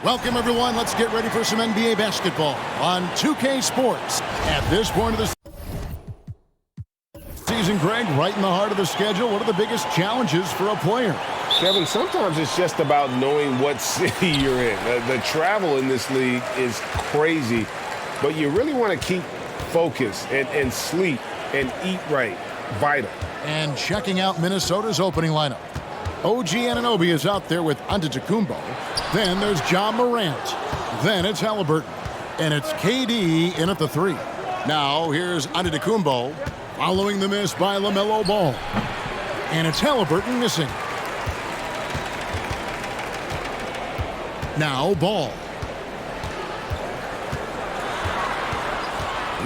Welcome, everyone. Let's get ready for some NBA basketball on 2K Sports. At this point of the season, Greg, right in the heart of the schedule, what are the biggest challenges for a player? Kevin, sometimes it's just about knowing what city you're in. The travel in this league is crazy, but you really want to keep focus and sleep and eat right. Vital. And checking out Minnesota's opening lineup. OG Anunoby is out there with Antetokounmpo. Then there's John Morant. Then it's Halliburton. And it's KD in at the 3. Now here's Antetokounmpo following the miss by LaMelo Ball. And it's Halliburton missing. Now Ball.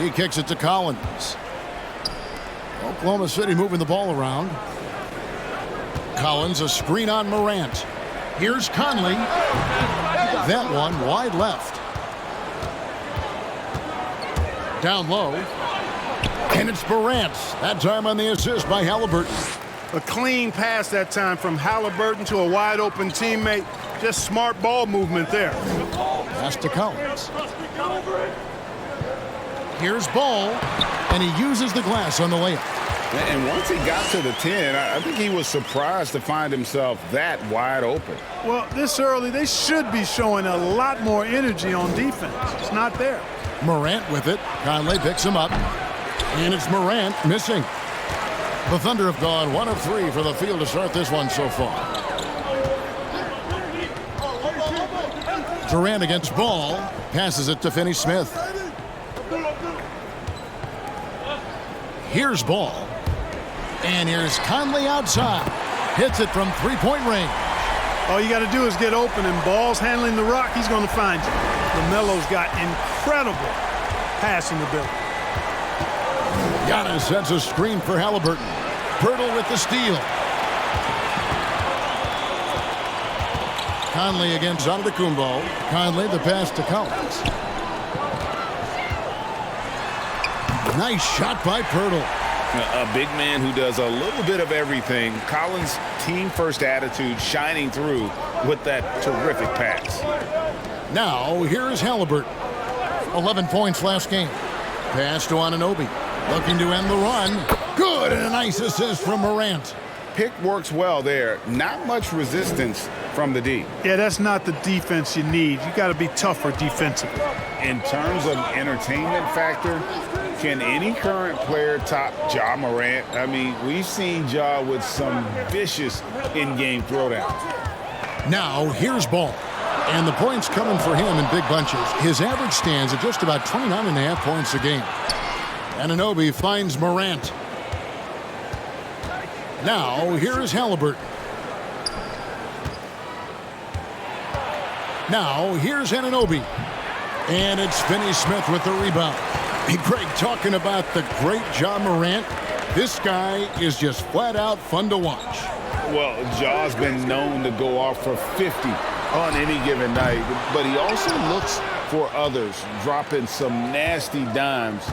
He kicks it to Collins. Oklahoma City moving the ball around. Collins, a screen on Morant. Here's Conley. That one wide left. Down low. And it's Morant. That time on the assist by Halliburton. A clean pass that time from Halliburton to a wide open teammate. Just smart ball movement there. Pass to Collins. Here's Ball. And he uses the glass on the layup. And once he got to the 10, I think he was surprised to find himself that wide open. Well, this early, they should be showing a lot more energy on defense. It's not there. Morant with it. Conley picks him up. And it's Morant missing. The Thunder have gone 1 of 3 for the field to start this one so far. Durant against Ball. Passes it to Finney-Smith. Here's Ball. And here's Conley outside. Hits it from three-point range. All you got to do is get open, and Ball's handling the rock. He's going to find you. LaMelo's got incredible passing ability. Giannis sets a screen for Halliburton. Pirtle with the steal. Conley against Antetokounmpo. Conley the pass to Collins. Nice shot by Pirtle. A big man who does a little bit of everything. Collins' team-first attitude shining through with that terrific pass. Now, here's Halliburton. 11 points last game. Pass to Anunoby. Looking to end the run. Good, and a nice assist from Morant. Pick works well there. Not much resistance from the D. Yeah, that's not the defense you need. You got to be tougher defensively. In terms of entertainment factor, can any current player top Ja Morant? I mean, we've seen Ja with some vicious in-game throwdowns. Now, here's Ball. And the points coming for him in big bunches. His average stands at just about 29.5 points a game. Anunoby finds Morant. Now, here's Halliburton. Now, here's Anunoby. And it's Finney-Smith with the rebound. Hey, Greg, talking about the great Ja Morant, this guy is just flat-out fun to watch. Well, Ja's been known to go off for 50 on any given night, but he also looks for others, dropping some nasty dimes.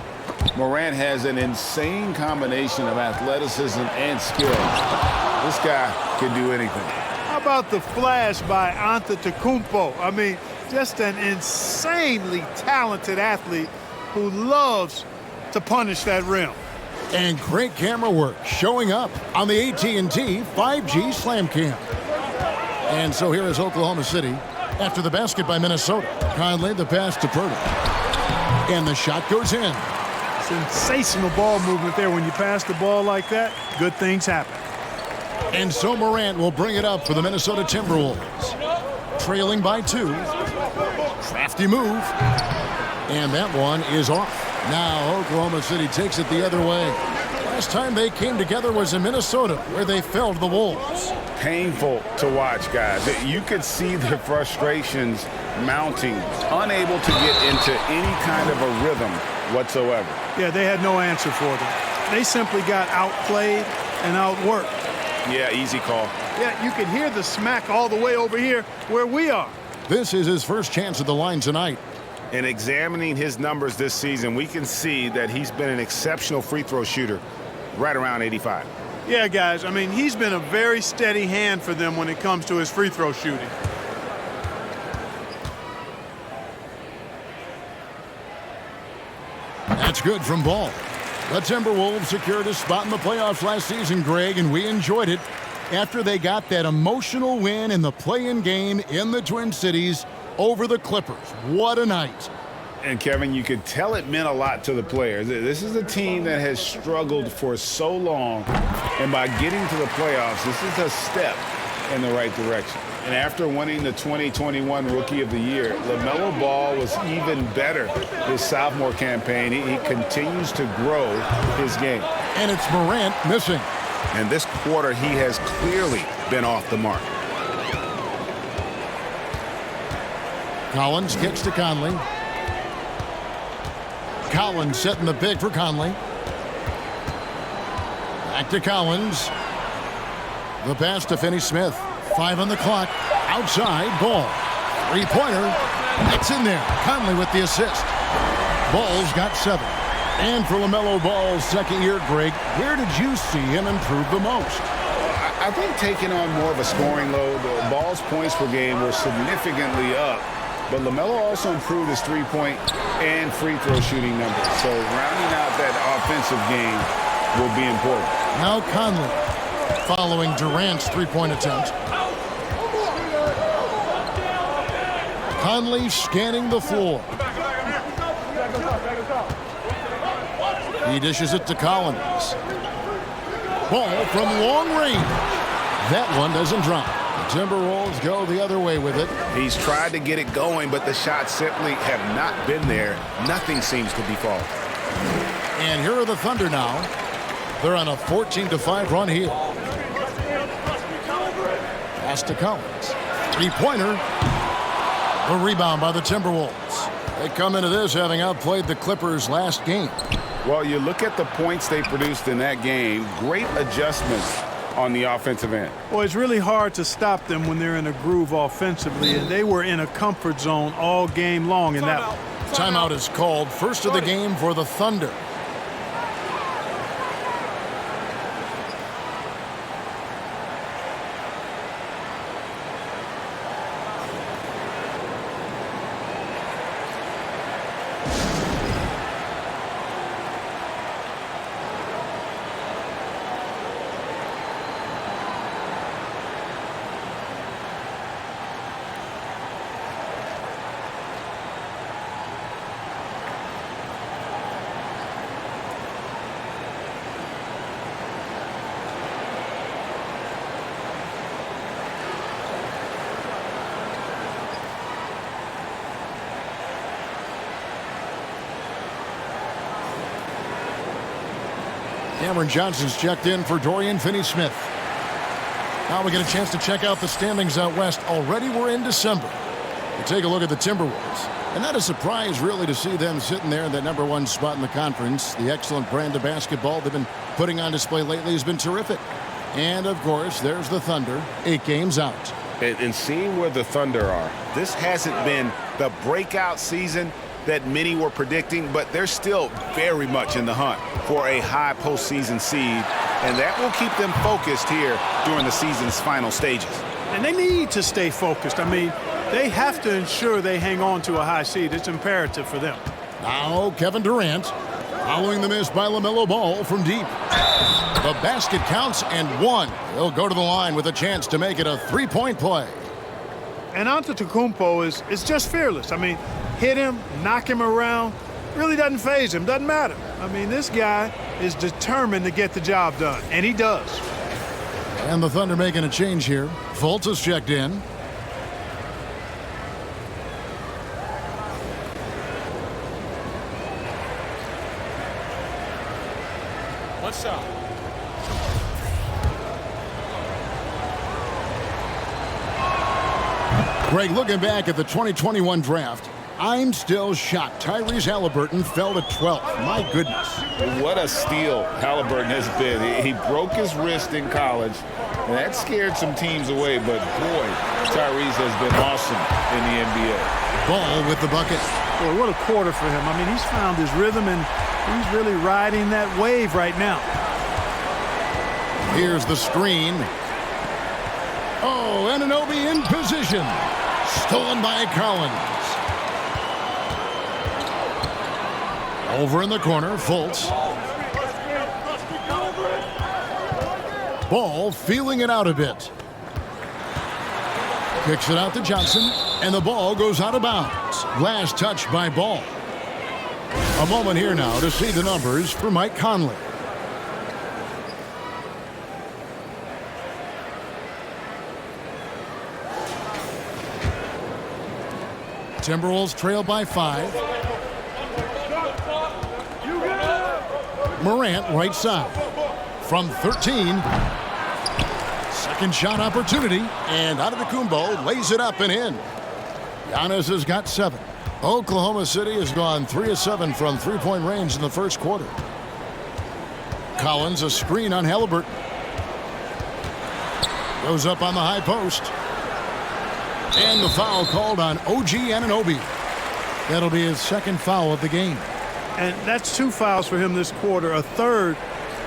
Morant has an insane combination of athleticism and skill. This guy can do anything. How about the flash by Antetokounmpo? I mean, just an insanely talented athlete who loves to punish that rim. And great camera work showing up on the AT&T 5G Slam Cam. And so here is Oklahoma City after the basket by Minnesota. Conley the pass to Pirtle. And the shot goes in. Sensational ball movement there. When you pass the ball like that, good things happen. And so Morant will bring it up for the Minnesota Timberwolves. Trailing by 2. Crafty move. And that one is off. Now Oklahoma City takes it the other way. Last time they came together was in Minnesota, where they fell to the Wolves. Painful to watch, guys. You could see their frustrations mounting, unable to get into any kind of a rhythm whatsoever. Yeah, they had no answer for them. They simply got outplayed and outworked. Yeah, easy call. Yeah, you can hear the smack all the way over here where we are. This is his first chance at the line tonight. In examining his numbers this season, we can see that he's been an exceptional free throw shooter, right around 85. Yeah, guys, I mean, he's been a very steady hand for them when it comes to his free throw shooting. That's good from Ball. The Timberwolves secured a spot in the playoffs last season, Greg, and we enjoyed it after they got that emotional win in the play-in game in the Twin Cities over the Clippers. What a night. And, Kevin, you could tell it meant a lot to the players. This is a team that has struggled for so long, and by getting to the playoffs, this is a step in the right direction. And after winning the 2021 Rookie of the Year, LaMelo Ball was even better his sophomore campaign. He continues to grow his game. And it's Morant missing. And this quarter, he has clearly been off the mark. Collins kicks to Conley. Collins setting the big for Conley. Back to Collins. The pass to Finney-Smith. 5 on the clock. Outside, Ball. Three-pointer. That's in there. Conley with the assist. Ball's got 7. And for LaMelo Ball's second year, Greg, where did you see him improve the most? I think taking on more of a scoring load. Ball's points per game were significantly up. But LaMelo also improved his three-point and free throw shooting numbers. So rounding out that offensive game will be important. Now Conley following Durant's three-point attempt. Conley scanning the floor. He dishes it to Collins. Ball from long range. That one doesn't drop. The Timberwolves go the other way with it. He's tried to get it going, but the shots simply have not been there. Nothing seems to be falling. And here are the Thunder now. They're on a 14-5 run here. Pass to Collins. Three-pointer. A rebound by the Timberwolves. They come into this having outplayed the Clippers last game. Well, you look at the points they produced in that game. Great adjustments on the offensive end. Well, it's really hard to stop them when they're in a groove offensively, and they were in a comfort zone all game long in that one. Timeout is called. First of the game for the Thunder. Cameron Johnson's checked in for Dorian Finney-Smith. Now we get a chance to check out the standings out west. Already we're in December. We take a look at the Timberwolves. And not a surprise, really, to see them sitting there in that #1 spot in the conference. The excellent brand of basketball they've been putting on display lately has been terrific. And, of course, there's the Thunder, 8 games out. And seeing where the Thunder are, this hasn't been the breakout season that many were predicting, but they're still very much in the hunt for a high postseason seed, and that will keep them focused here during the season's final stages. And they need to stay focused. I mean, they have to ensure they hang on to a high seed. It's imperative for them. Now Kevin Durant following the miss by LaMelo Ball from deep. The basket counts and 1. He'll go to the line with a chance to make it a 3-point play. And Antetokounmpo is just fearless. I mean, hit him, knock him around, really doesn't faze him, doesn't matter. I mean, this guy is determined to get the job done, and he does. And the Thunder making a change here. Fultz is checked in. What's up? Greg, looking back at the 2021 draft, I'm still shocked Tyrese Halliburton fell to 12th. My goodness. What a steal Halliburton has been. He broke his wrist in college, and that scared some teams away, but boy, Tyrese has been awesome in the NBA. Ball with the bucket. Boy, what a quarter for him. I mean, he's found his rhythm, and he's really riding that wave right now. Here's the screen. Oh, Anunoby in position. Stolen by Collins. Over in the corner, Fultz. Ball feeling it out a bit. Kicks it out to Johnson, and the ball goes out of bounds. Last touch by Ball. A moment here now to see the numbers for Mike Conley. Timberwolves trail by 5. Morant right side. From 13. Second shot opportunity. And Antetokounmpo lays it up and in. Giannis has got 7. Oklahoma City has gone 3 of 7 from three-point range in the first quarter. Collins a screen on Halliburton. Goes up on the high post. And the foul called on OG Anunoby. That'll be his second foul of the game. And that's 2 fouls for him this quarter. A third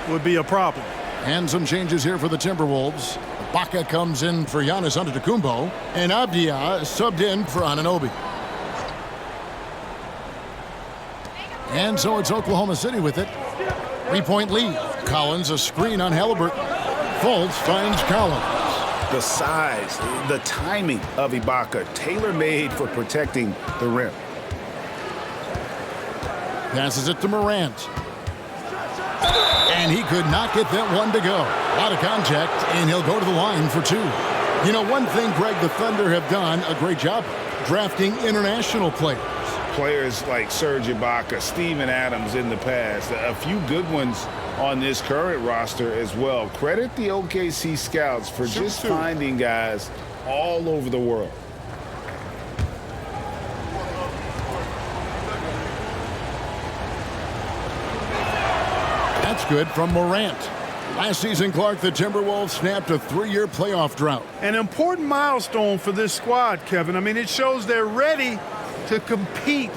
would be a problem. And some changes here for the Timberwolves. Ibaka comes in for Giannis Antetokounmpo. And Abdia subbed in for Anunoby. And so it's Oklahoma City with it. 3-point lead. Collins a screen on Halliburton. Fultz finds Collins. The size, the timing of Ibaka, tailor-made for protecting the rim. Passes it to Morant. And he could not get that one to go. A lot of contact, and he'll go to the line for 2. You know, one thing, Greg, the Thunder have done a great job drafting international players. Players like Serge Ibaka, Steven Adams in the past, a few good ones on this current roster as well. Credit the OKC scouts for just finding guys all over the world. That's good from Morant. Last season, Clark, the Timberwolves snapped a 3-year playoff drought. An important milestone for this squad, Kevin. I mean, it shows they're ready to compete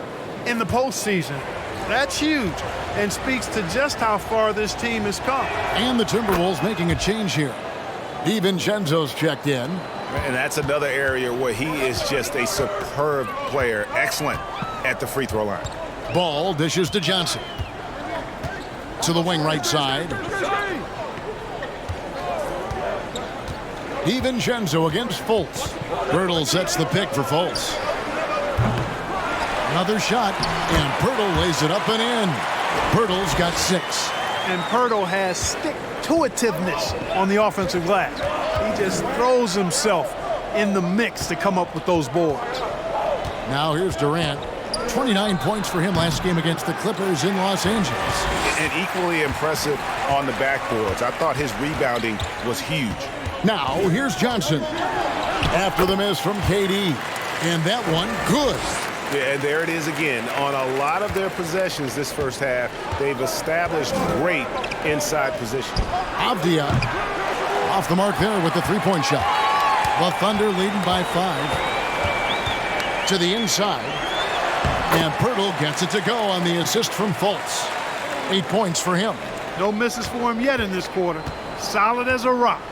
in the postseason. That's huge and speaks to just how far this team has come. And the Timberwolves making a change here. DiVincenzo's checked in. And that's another area where he is just a superb player. Excellent at the free throw line. Ball dishes to Johnson. To the wing right side. DiVincenzo against Fultz. Pirtle sets the pick for Fultz. Another shot, and Pirtle lays it up and in. Pirtle's got 6. And Pirtle has stick-to-itiveness on the offensive glass. He just throws himself in the mix to come up with those boards. Now here's Durant. 29 points for him last game against the Clippers in Los Angeles. And equally impressive on the backboards. I thought his rebounding was huge. Now here's Johnson. After the miss from KD. And that one, good. Yeah, and there it is again. On a lot of their possessions this first half, they've established great inside position. Abdia off the mark there with the 3-point shot. The Thunder leading by 5. To the inside. And Pirtle gets it to go on the assist from Fultz. 8 points for him. No misses for him yet in this quarter. Solid as a rock.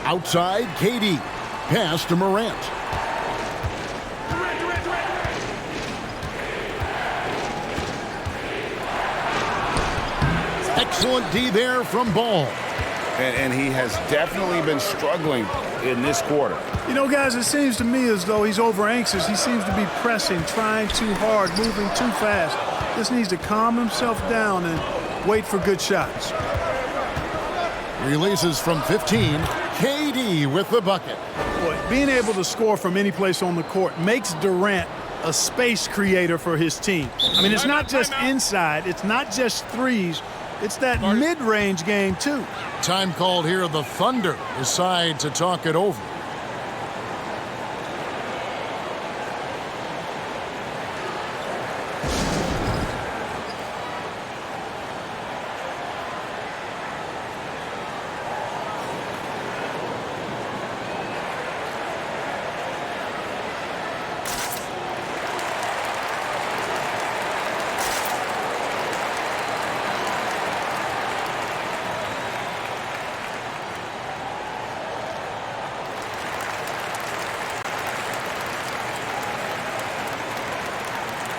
Outside, KD. Pass to Morant. Excellent D there from Ball. And he has definitely been struggling in this quarter. You know, guys, it seems to me as though he's over anxious. He seems to be pressing, trying too hard, moving too fast. Just needs to calm himself down and wait for good shots. Releases from 15. KD with the bucket. Boy, being able to score from any place on the court makes Durant a space creator for his team. I mean, it's not just inside. It's not just threes. It's that mid-range game, too. Time called here. The Thunder decide to talk it over.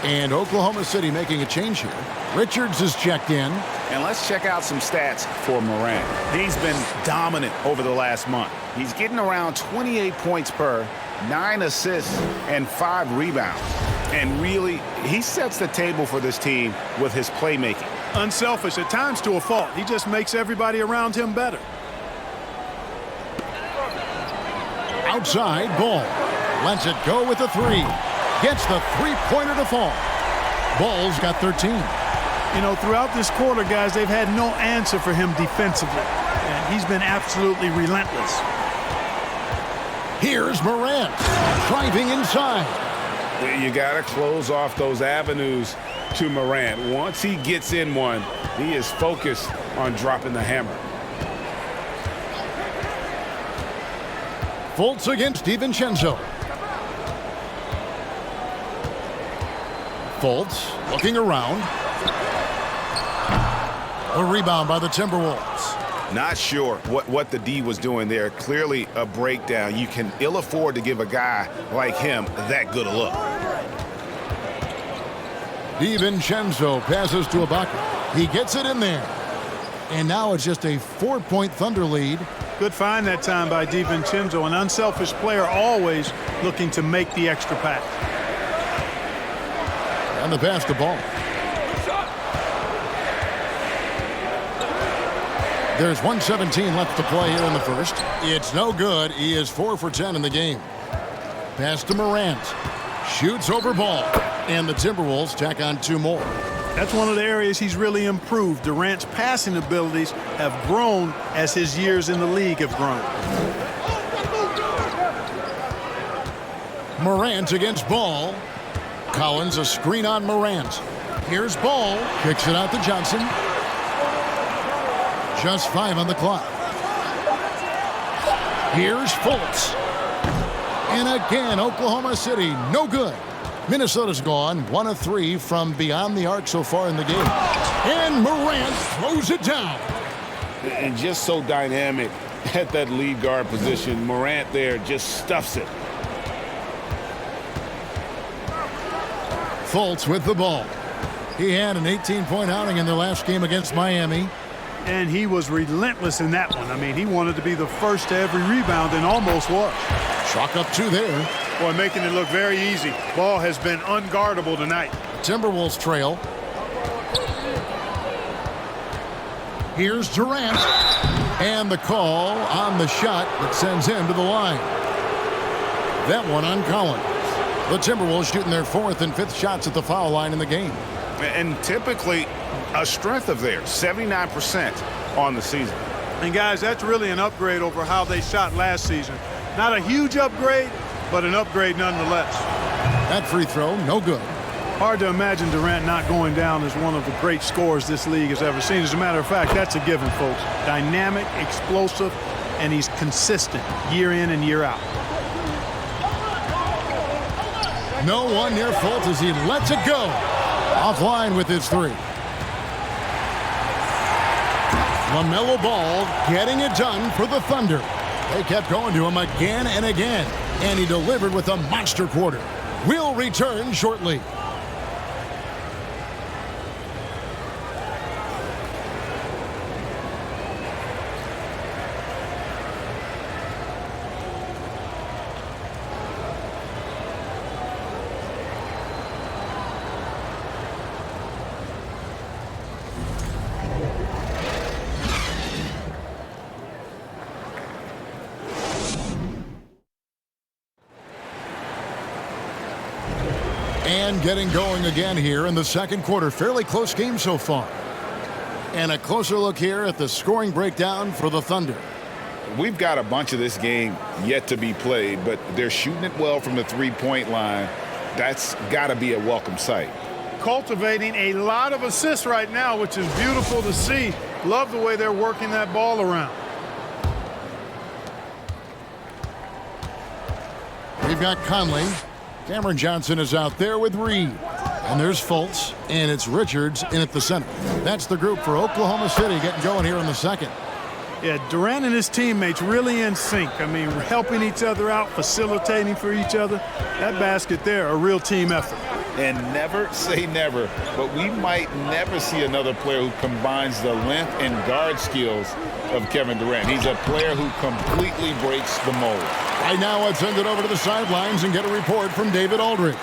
And Oklahoma City making a change here. Richards is checked in. And let's check out some stats for Morant. He's been dominant over the last month. He's getting around 28 points per, 9 assists, and 5 rebounds. And really, he sets the table for this team with his playmaking. Unselfish at times to a fault. He just makes everybody around him better. Outside, Ball. Lets it go with the three. Gets the three-pointer to fall. Ball's got 13. You know, throughout this quarter, guys, they've had no answer for him defensively. And he's been absolutely relentless. Here's Morant, driving inside. You got to close off those avenues to Morant. Once he gets in one, he is focused on dropping the hammer. Fultz against DiVincenzo. Fultz looking around. A rebound by the Timberwolves. Not sure what the D was doing there. Clearly a breakdown. You can ill afford to give a guy like him that good a look. DiVincenzo passes to Ibaka. He gets it in there. And now it's just a 4-point Thunder lead. Good find that time by DiVincenzo, an unselfish player always looking to make the extra pass. And the pass to Ball. There's 1:17 left to play here in the first. It's no good. He is 4 for 10 in the game. Pass to Morant. Shoots over Ball. And the Timberwolves tack on 2 more. That's one of the areas he's really improved. Durant's passing abilities have grown as his years in the league have grown. Morant against Ball. Collins a screen on Morant. Here's Ball. Kicks it out to Johnson. Just 5 on the clock. Here's Fultz. And again, Oklahoma City, no good. Minnesota's gone 1 of 3 from beyond the arc so far in the game. And Morant throws it down. And just so dynamic at that lead guard position. Morant there just stuffs it. Fultz with the ball. He had an 18-point outing in their last game against Miami. And he was relentless in that one. I mean, he wanted to be the first to every rebound and almost was. Chalk up 2 there. Boy, making it look very easy. Ball has been unguardable tonight. Timberwolves trail. Here's Durant. And the call on the shot that sends him to the line. That one on Collins. The Timberwolves shooting their 4th and 5th shots at the foul line in the game. And typically a strength of theirs, 79% on the season. And guys, that's really an upgrade over how they shot last season. Not a huge upgrade, but an upgrade nonetheless. That free throw, no good. Hard to imagine Durant not going down as one of the great scorers this league has ever seen. As a matter of fact, that's a given, folks. Dynamic, explosive, and he's consistent year in and year out. No one near Fultz as he lets it go. Offline with his 3. LaMelo Ball getting it done for the Thunder. They kept going to him again and again, and he delivered with a monster quarter. We'll return shortly. And getting going again here in the second quarter. Fairly close game so far. And a closer look here at the scoring breakdown for the Thunder. We've got a bunch of this game yet to be played, but they're shooting it well from the three-point line. That's got to be a welcome sight. Cultivating a lot of assists right now, which is beautiful to see. Love the way they're working that ball around. We've got Conley. Cameron Johnson is out there with Reed. And there's Fultz, and it's Richards in at the center. That's the group for Oklahoma City getting going here in the second. Yeah, Durant and his teammates really in sync. I mean, helping each other out, facilitating for each other. That basket there, a real team effort. And never say never, but we might never see another player who combines the length and guard skills of Kevin Durant. He's a player who completely breaks the mold. Right now, let's send it over to the sidelines and get a report from David Aldridge.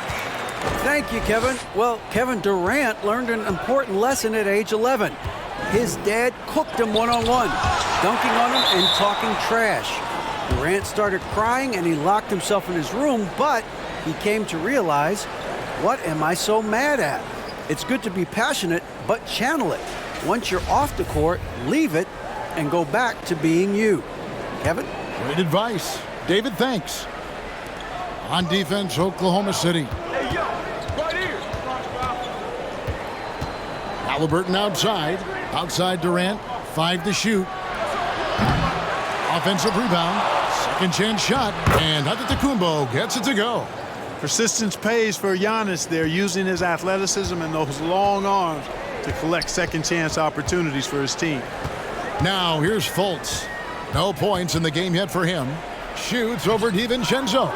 Thank you, Kevin. Well, Kevin Durant learned an important lesson at age 11. His dad cooked him one-on-one, dunking on him and talking trash. Durant started crying and he locked himself in his room, but he came to realize, what am I so mad at? It's good to be passionate, but channel it. Once you're off the court, leave it and go back to being you. Kevin? Great advice. David, thanks. On defense, Oklahoma City. Halliburton outside Durant, 5 to shoot. Offensive rebound, second chance shot, and Antetokounmpo gets it to go. Persistence pays for Giannis there, using his athleticism and those long arms to collect second chance opportunities for his team. Now here's Fultz. No points in the game yet for him. Shoots over DiVincenzo.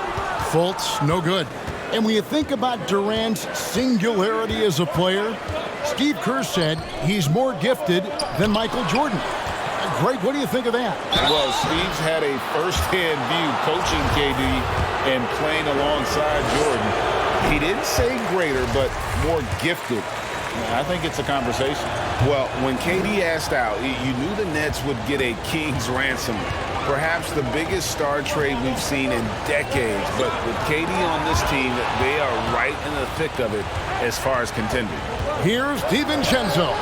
Fultz, no good. And when you think about Durant's singularity as a player, Steve Kerr said he's more gifted than Michael Jordan. Greg, what do you think of that? Well, Steve's had a first-hand view coaching KD and playing alongside Jordan. He didn't say greater, but more gifted. I think it's a conversation. Well, when KD asked out, you knew the Nets would get a king's ransom. Perhaps the biggest star trade we've seen in decades. But with KD on this team, they are right in the thick of it as far as contending. Here's DiVincenzo.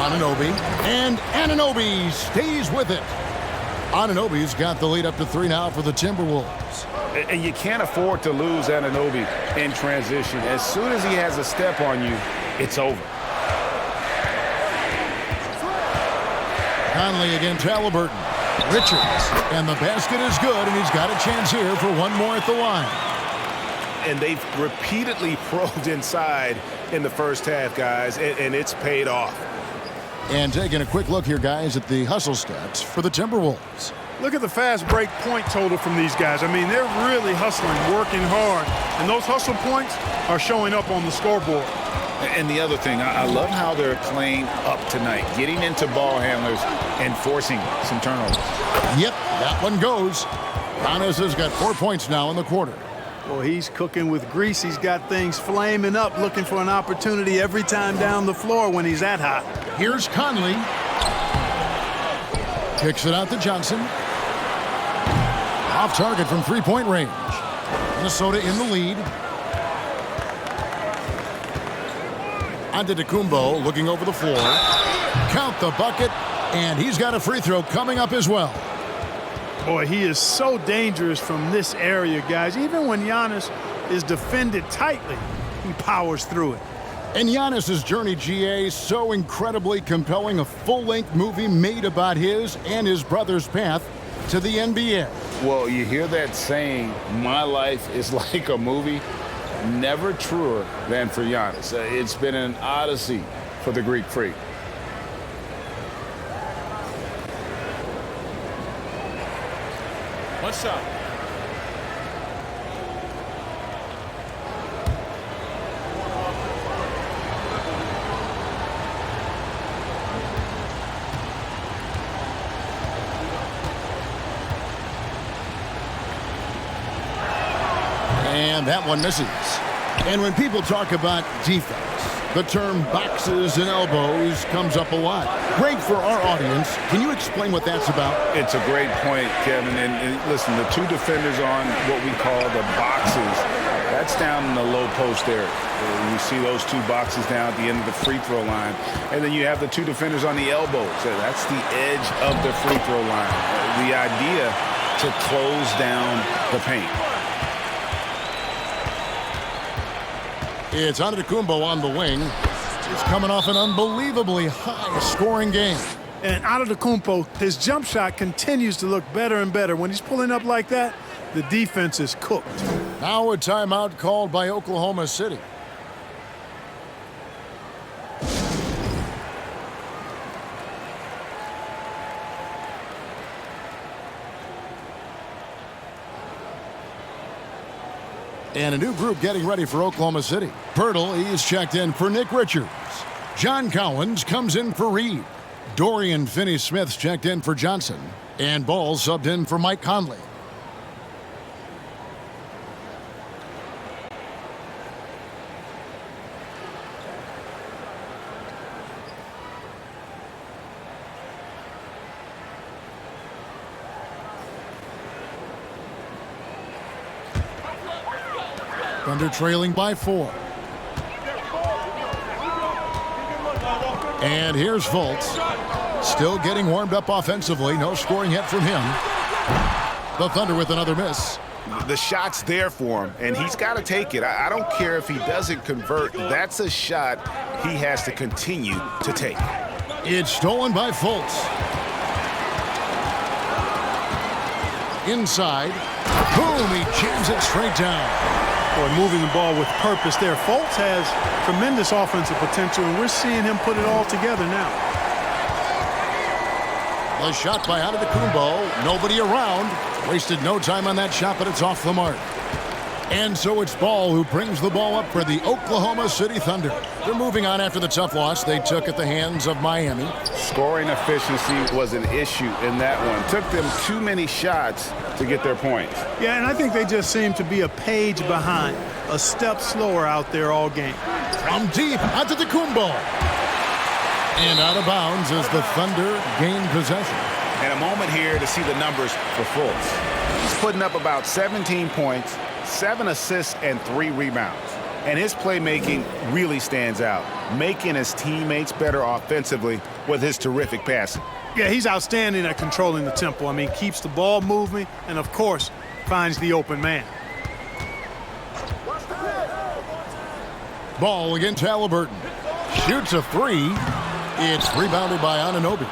Anunoby, and Anunoby stays with it. Anunoby's got the lead up to 3 now for the Timberwolves. And you can't afford to lose Anunoby in transition. As soon as he has a step on you, it's over. Conley against Halliburton. Richards, and the basket is good, and he's got a chance here for one more at the line. And they've repeatedly probed inside in the first half, guys, and it's paid off. And taking a quick look here, guys, at the hustle stats for the Timberwolves. Look at the fast break point total from these guys. I mean, they're really hustling, working hard, and those hustle points are showing up on the scoreboard. And the other thing, I love how they're playing up tonight, getting into ball handlers and forcing some turnovers. Yep, that one goes. Giannis has got 4 points now in the quarter. Well, he's cooking with grease. He's got things flaming up, looking for an opportunity every time down the floor when he's that hot. Here's Conley. Kicks it out to Johnson. Off target from three-point range. Minnesota in the lead. Antetokounmpo looking over the floor. Count the bucket, and he's got a free throw coming up as well. Boy, he is so dangerous from this area, guys. Even when Giannis is defended tightly, he powers through it. And Giannis's journey, GA, so incredibly compelling. A full-length movie made about his and his brother's path to the NBA. Well, you hear that saying, my life is like a movie. Never truer than for Giannis. It's been an odyssey for the Greek freak. What's up? And that one misses. And when people talk about defense, the term boxes and elbows comes up a lot. Great for our audience. Can you explain what that's about? It's a great point, Kevin. And listen, the two defenders on what we call the boxes, that's down in the low post area. You see those two boxes down at the end of the free throw line. And then you have the two defenders on the elbows. That's the edge of the free throw line. The idea to close down the paint. It's Antetokounmpo on the wing. He's coming off an unbelievably high-scoring game. And Antetokounmpo, his jump shot continues to look better and better. When he's pulling up like that, the defense is cooked. Now a timeout called by Oklahoma City. And a new group getting ready for Oklahoma City. Pirtle, he's checked in for Nick Richards. John Cowens comes in for Reed. Dorian Finney-Smith's checked in for Johnson. And Ball subbed in for Mike Conley. Thunder trailing by 4. And here's Fultz. Still getting warmed up offensively. No scoring yet from him. The Thunder with another miss. The shot's there for him, and he's got to take it. I don't care if he doesn't convert. That's a shot he has to continue to take. It's stolen by Fultz. Inside. Boom, he jams it straight down. Boy, moving the ball with purpose there. Fultz has tremendous offensive potential, and we're seeing him put it all together now. The shot by Antetokounmpo. Nobody around. Wasted no time on that shot, but it's off the mark. And so it's Ball who brings the ball up for the Oklahoma City Thunder. They're moving on after the tough loss they took at the hands of Miami. Scoring efficiency was an issue in that one. Took them too many shots to get their points. Yeah, and I think they just seem to be a page behind, a step slower out there all game. From deep, Antetokounmpo. And out of bounds as the Thunder gain possession. And a moment here to see the numbers for Fultz. He's putting up about 17 points, 7 assists, and 3 rebounds. And his playmaking really stands out, making his teammates better offensively with his terrific passing. Yeah, he's outstanding at controlling the tempo. I mean, keeps the ball moving and, of course, finds the open man. Ball against Halliburton. Shoots a 3. It's rebounded by Anunoby.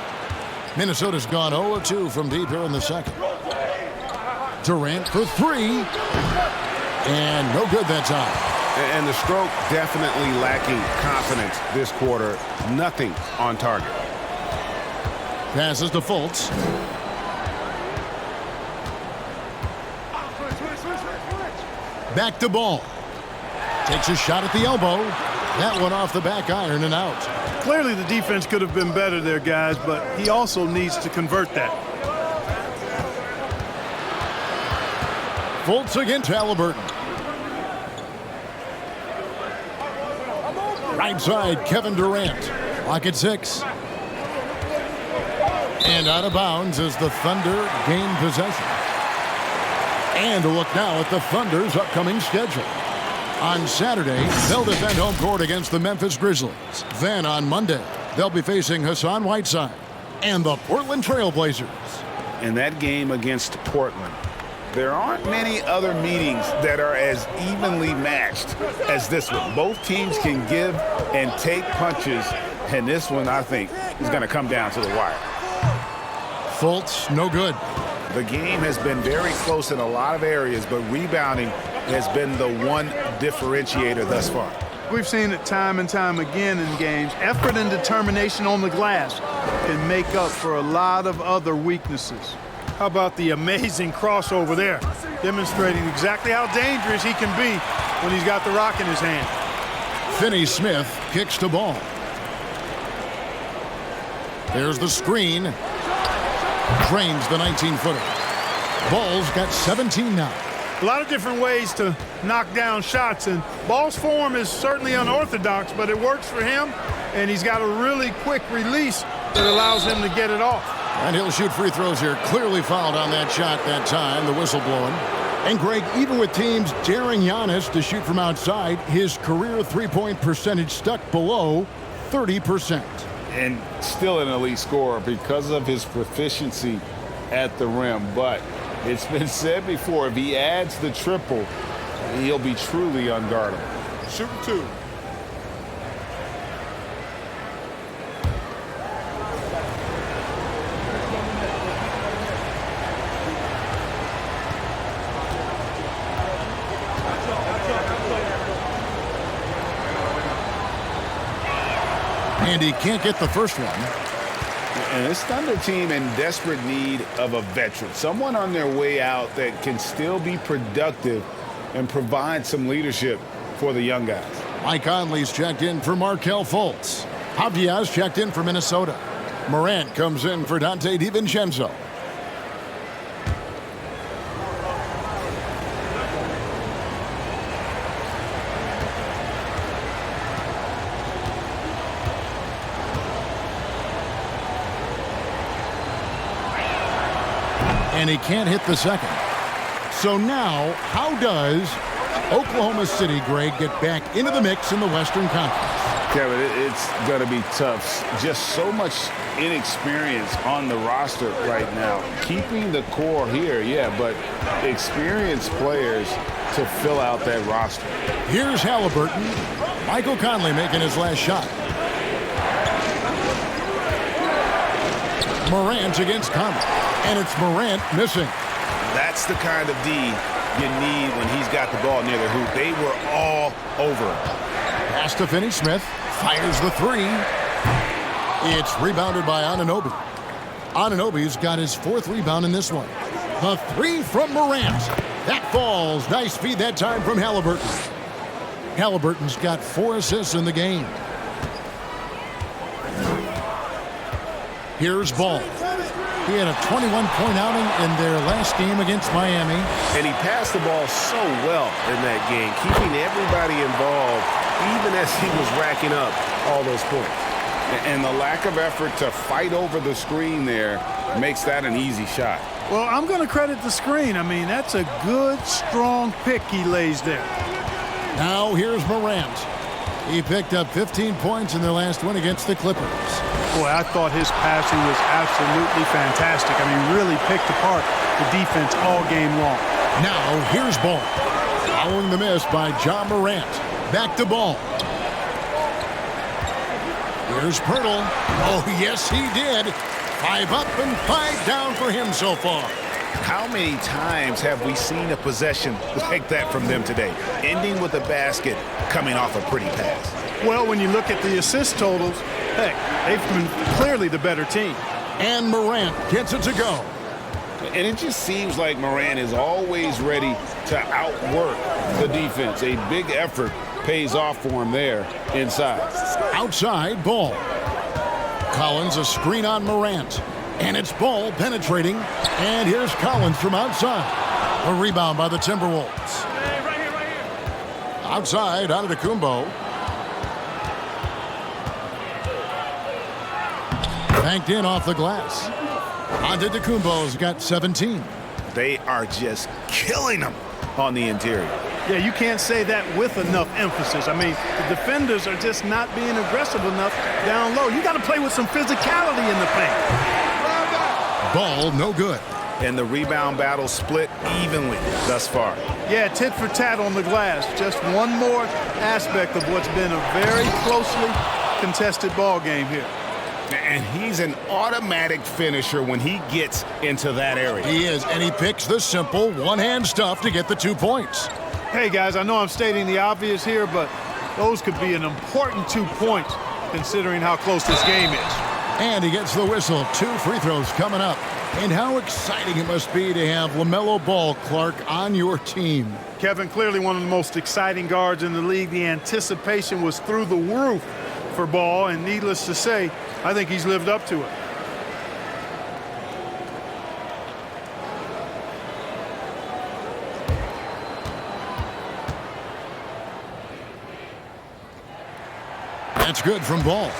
Minnesota's gone 0-2 from deep here in the second. Durant for 3. And no good that time. And the stroke definitely lacking confidence this quarter. Nothing on target. Passes to Fultz. Back to Ball. Takes a shot at the elbow. That one off the back iron and out. Clearly the defense could have been better there, guys, but he also needs to convert that. Fultz against Halliburton. Right side, Kevin Durant. Clock at 6. And out of bounds as the Thunder gain possession. And a look now at the Thunder's upcoming schedule. On Saturday, they'll defend home court against the Memphis Grizzlies. Then on Monday, they'll be facing Hassan Whiteside and the Portland Trail Blazers. In that game against Portland, there aren't many other meetings that are as evenly matched as this one. Both teams can give and take punches, and this one, I think, is going to come down to the wire. Fultz, no good. The game has been very close in a lot of areas, but rebounding has been the one differentiator thus far. We've seen it time and time again in games. Effort and determination on the glass can make up for a lot of other weaknesses. How about the amazing crossover there, demonstrating exactly how dangerous he can be when he's got the rock in his hand. Finney-Smith kicks to Ball. There's the screen. Drains the 19-footer. Ball's got 17 now. A lot of different ways to knock down shots, and Ball's form is certainly unorthodox, but it works for him, and he's got a really quick release that allows him to get it off. And he'll shoot free throws here. Clearly fouled on that shot that time, the whistle blowing. And Greg, even with teams daring Giannis to shoot from outside, his career three-point percentage stuck below 30%. And still an elite scorer because of his proficiency at the rim. But it's been said before, if he adds the triple, he'll be truly unguardable. Shooting 2. And he can't get the first one. And this Thunder team in desperate need of a veteran, someone on their way out that can still be productive and provide some leadership for the young guys. Mike Conley's checked in for Markelle Fultz. Avdia's checked in for Minnesota. Morant comes in for Dante DiVincenzo. And he can't hit the second. So now, how does Oklahoma City, Greg, get back into the mix in the Western Conference? Kevin, it's going to be tough. Just so much inexperience on the roster right now. Keeping the core here, yeah, but experienced players to fill out that roster. Here's Halliburton. Michael Conley making his last shot. Morant against Conley. And it's Morant missing. That's the kind of D you need when he's got the ball near the hoop. They were all over him. Pass to Finney-Smith. Fires the three. It's rebounded by Anunoby. Anunoby's got his fourth rebound in this one. The three from Morant. That falls. Nice feed that time from Halliburton. Halliburton's got 4 assists in the game. Here's Ball. He had a 21-point outing in their last game against Miami. And he passed the ball so well in that game, keeping everybody involved, even as he was racking up all those points. And the lack of effort to fight over the screen there makes that an easy shot. Well, I'm going to credit the screen. I mean, that's a good, strong pick he lays there. Now here's Morant. He picked up 15 points in their last win against the Clippers. Boy, I thought his passing was absolutely fantastic. I mean, really picked apart the defense all game long. Now here's Ball. Following the miss by John Morant. Back to Ball. Here's Pirtle. Oh, yes, he did. 5 up and 5 down for him so far. How many times have we seen a possession like that from them today, ending with a basket coming off a pretty pass? Well, when you look at the assist totals, heck, they've been clearly the better team. And Morant gets it to go. And it just seems like Morant is always ready to outwork the defense. A big effort pays off for him there inside. Outside, Ball. Collins a screen on Morant. And it's Ball penetrating. And here's Collins from outside. A rebound by the Timberwolves. Outside, Antetokounmpo. Banked in off the glass. Antetokounmpo's got 17. They are just killing them on the interior. Yeah, you can't say that with enough emphasis. I mean, the defenders are just not being aggressive enough down low. You got to play with some physicality in the paint. Ball, no good. And the rebound battle split evenly thus far. Yeah, tit for tat on the glass. Just one more aspect of what's been a very closely contested ball game here. And he's an automatic finisher when he gets into that area. He is, and he picks the simple one-hand stuff to get the 2 points. Hey, guys, I know I'm stating the obvious here, but those could be an important 2 points considering how close this game is. And he gets the whistle. 2 free throws coming up. And how exciting it must be to have LaMelo Ball, Clark, on your team. Kevin, clearly one of the most exciting guards in the league. The anticipation was through the roof for Ball, and needless to say, I think he's lived up to it. That's good from Ball.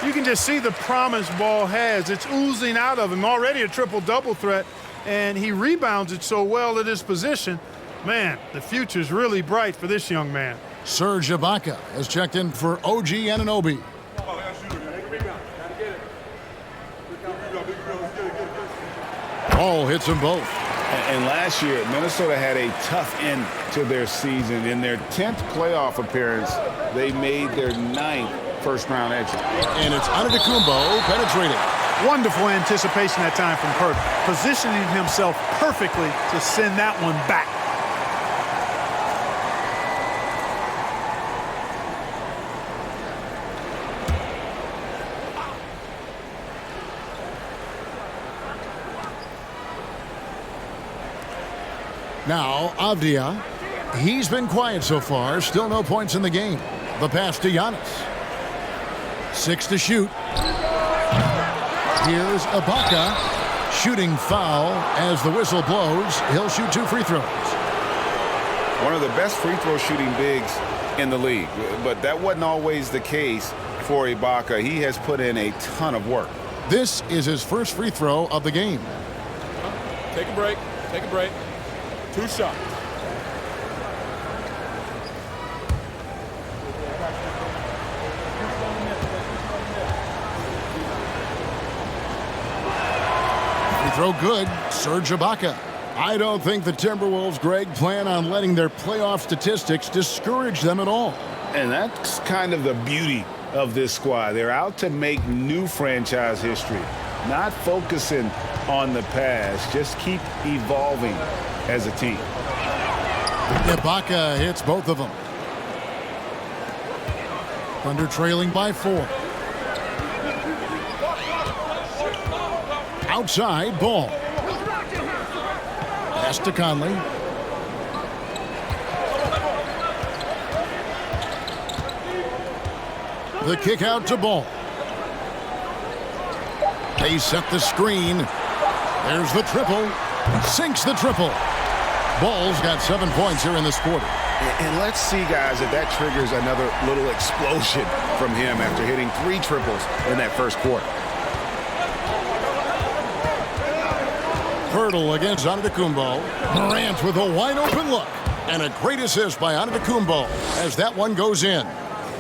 You can just see the promise Ball has. It's oozing out of him. Already a triple-double threat, and he rebounds it so well at his position. Man, the future's really bright for this young man. Serge Ibaka has checked in for OG Anunoby. Ball hits them both. And last year, Minnesota had a tough end to their season. In their 10th playoff appearance, they made their 9th first-round exit. And it's Antetokounmpo penetrating. Wonderful anticipation that time from Perk, positioning himself perfectly to send that one back. Now, Avdia. He's been quiet so far. Still no points in the game. The pass to Giannis. 6 to shoot. Here's Ibaka. Shooting foul as the whistle blows. He'll shoot 2 free throws. One of the best free throw shooting bigs in the league. But that wasn't always the case for Ibaka. He has put in a ton of work. This is his first free throw of the game. Take a break. Take a break. 2 shots. Free throw good. Serge Ibaka. I don't think the Timberwolves, Greg, plan on letting their playoff statistics discourage them at all. And that's kind of the beauty of this squad. They're out to make new franchise history, not focusing on the past. Just keep evolving as a team. Ibaka hits both of them. Thunder trailing by 4. Outside, Ball. Pass to Conley. The kick out to Ball. They set the screen. There's the triple. Sinks the triple. Ball's got 7 points here in this quarter. And let's see, guys, if that triggers another little explosion from him after hitting 3 triples in that first quarter. Hurdle against Antetokounmpo. Morant with a wide open look. And a great assist by Antetokounmpo as that one goes in.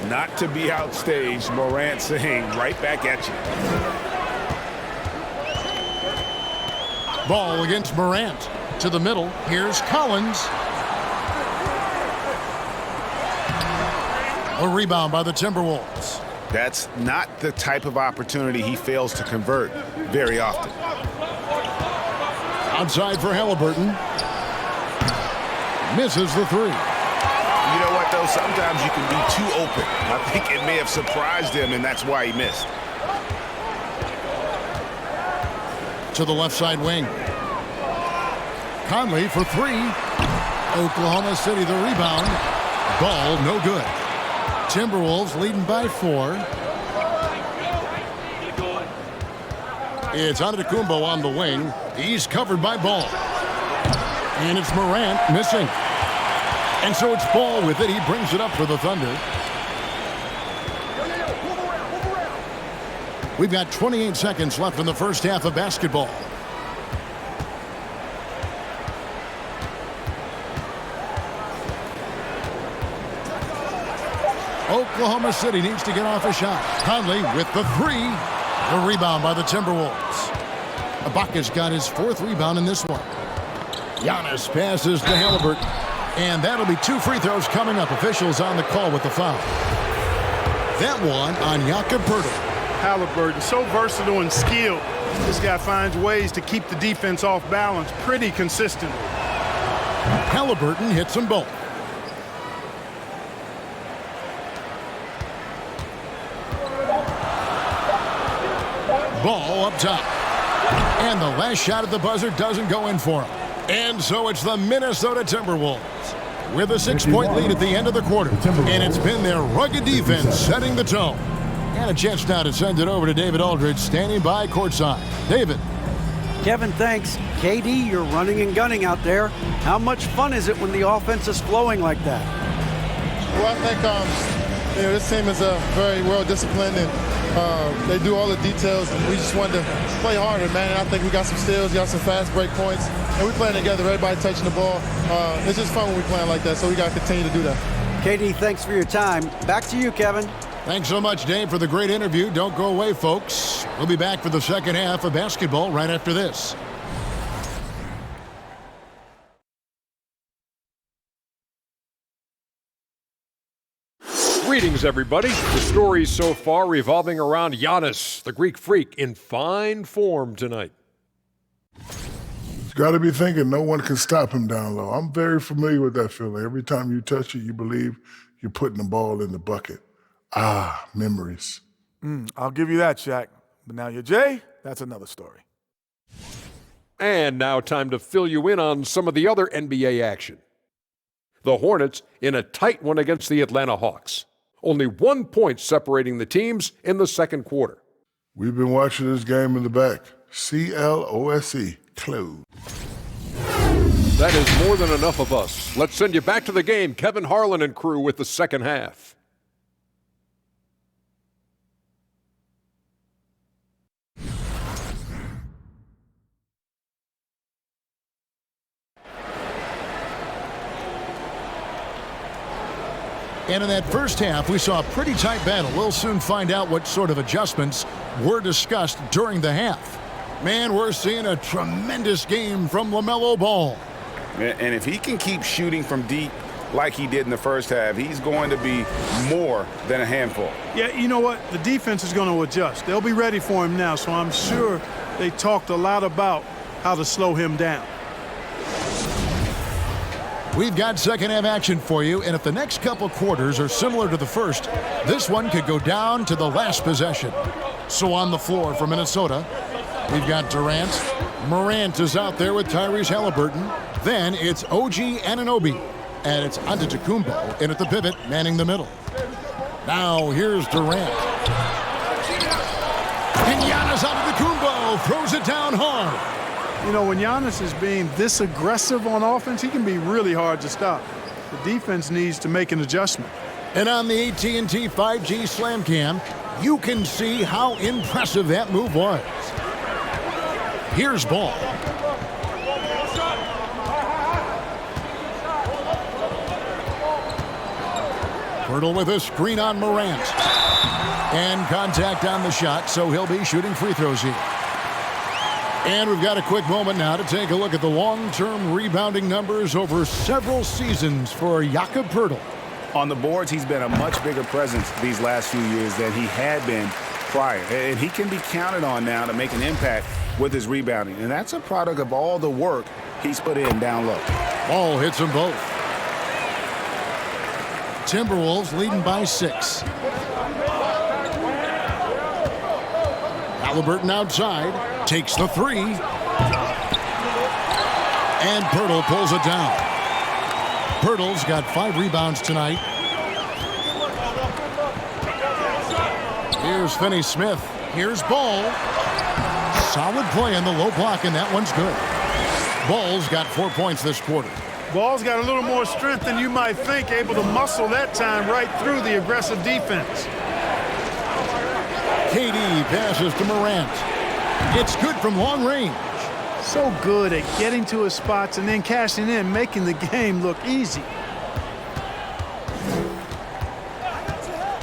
Not to be outstaged, Morant saying right back at you. Ball against Morant. To the middle. Here's Collins. A rebound by the Timberwolves. That's not the type of opportunity he fails to convert very often. Outside for Halliburton. Misses the 3. You know what, though? Sometimes you can be too open. I think it may have surprised him, and that's why he missed. To the left side wing. Conley for 3. Oklahoma City the rebound. Ball no good. Timberwolves leading by 4. It's Antetokounmpo on the wing. He's covered by Ball. And it's Morant missing. And so it's Ball with it. He brings it up for the Thunder. We've got 28 seconds left in the first half of basketball. Oklahoma City needs to get off a shot. Conley with the 3. The rebound by the Timberwolves. Ibaka's got his 4th rebound in this one. Giannis passes to Halliburton. And that'll be 2 free throws coming up. Officials on the call with the foul. That one on Jakob Poeltl. Halliburton, so versatile and skilled. This guy finds ways to keep the defense off balance pretty consistently. Halliburton hits them both. Ball up top. And the last shot at the buzzer doesn't go in for him. And so it's the Minnesota Timberwolves with a 6-point lead at the end of the quarter. And it's been their rugged defense setting the tone. And a chance now to send it over to David Aldridge standing by courtside. David. Kevin, thanks. KD, you're running and gunning out there. How much fun is it when the offense is flowing like that? Well, I think this team is very well disciplined, and they do all the details, and we just wanted to play harder, man. And I think we got some steals, got some fast break points, and we playing together, everybody touching the ball. It's just fun when we playing like that, so we got to continue to do that. KD, thanks for your time. Back to you, Kevin. Thanks so much, Dave, for the great interview. Don't go away, folks. We'll be back for the second half of basketball right after this. Greetings, everybody. The stories so far revolving around Giannis, the Greek freak, in fine form tonight. He's got to be thinking no one can stop him down low. I'm very familiar with that feeling. Every time you touch it, you believe you're putting the ball in the bucket. Ah, memories. I'll give you that, Shaq. But now you're Jay, that's another story. And now time to fill you in on some of the other NBA action. the Hornets in a tight one against the Atlanta Hawks. Only 1 point separating the teams in the second quarter. We've been watching this game in the back. CLOSE, close. That is more than enough of us. Let's send you back to the game. Kevin Harlan and crew with the second half. And in that first half, we saw a pretty tight battle. We'll soon find out what sort of adjustments were discussed during the half. Man, we're seeing a tremendous game from LaMelo Ball. And if he can keep shooting from deep like he did in the first half, he's going to be more than a handful. Yeah, you know what? The defense is going to adjust. They'll be ready for him now, so I'm sure they talked a lot about how to slow him down. We've got second half action for you, and if the next couple quarters are similar to the first, this one could go down to the last possession. So on the floor for Minnesota, we've got Durant. Morant is out there with Tyrese Halliburton. Then it's OG Anunoby, and it's Antetokounmpo in at the pivot, manning the middle. Now here's Durant. And Giannis Antetokounmpo throws it down hard. You know, when Giannis is being this aggressive on offense, he can be really hard to stop. The defense needs to make an adjustment. And on the AT&T 5G Slam Cam, you can see how impressive that move was. Here's Ball. Pirtle with a screen on Morant. And contact on the shot, so he'll be shooting free throws here. And we've got a quick moment now to take a look at the long-term rebounding numbers over several seasons for Jakob Pirtle. On the boards, he's been a much bigger presence these last few years than he had been prior. And he can be counted on now to make an impact with his rebounding. And that's a product of all the work he's put in down low. Ball hits them both. Timberwolves leading by 6. Halliburton outside. Takes the 3. And Pirtle pulls it down. Pirtle's got 5 rebounds tonight. Here's Finney-Smith. Here's Ball. Solid play in the low block, and that one's good. Ball's got 4 points this quarter. Ball's got a little more strength than you might think, able to muscle that time right through the aggressive defense. KD passes to Morant. It's good from long range. So good at getting to his spots and then cashing in, making the game look easy.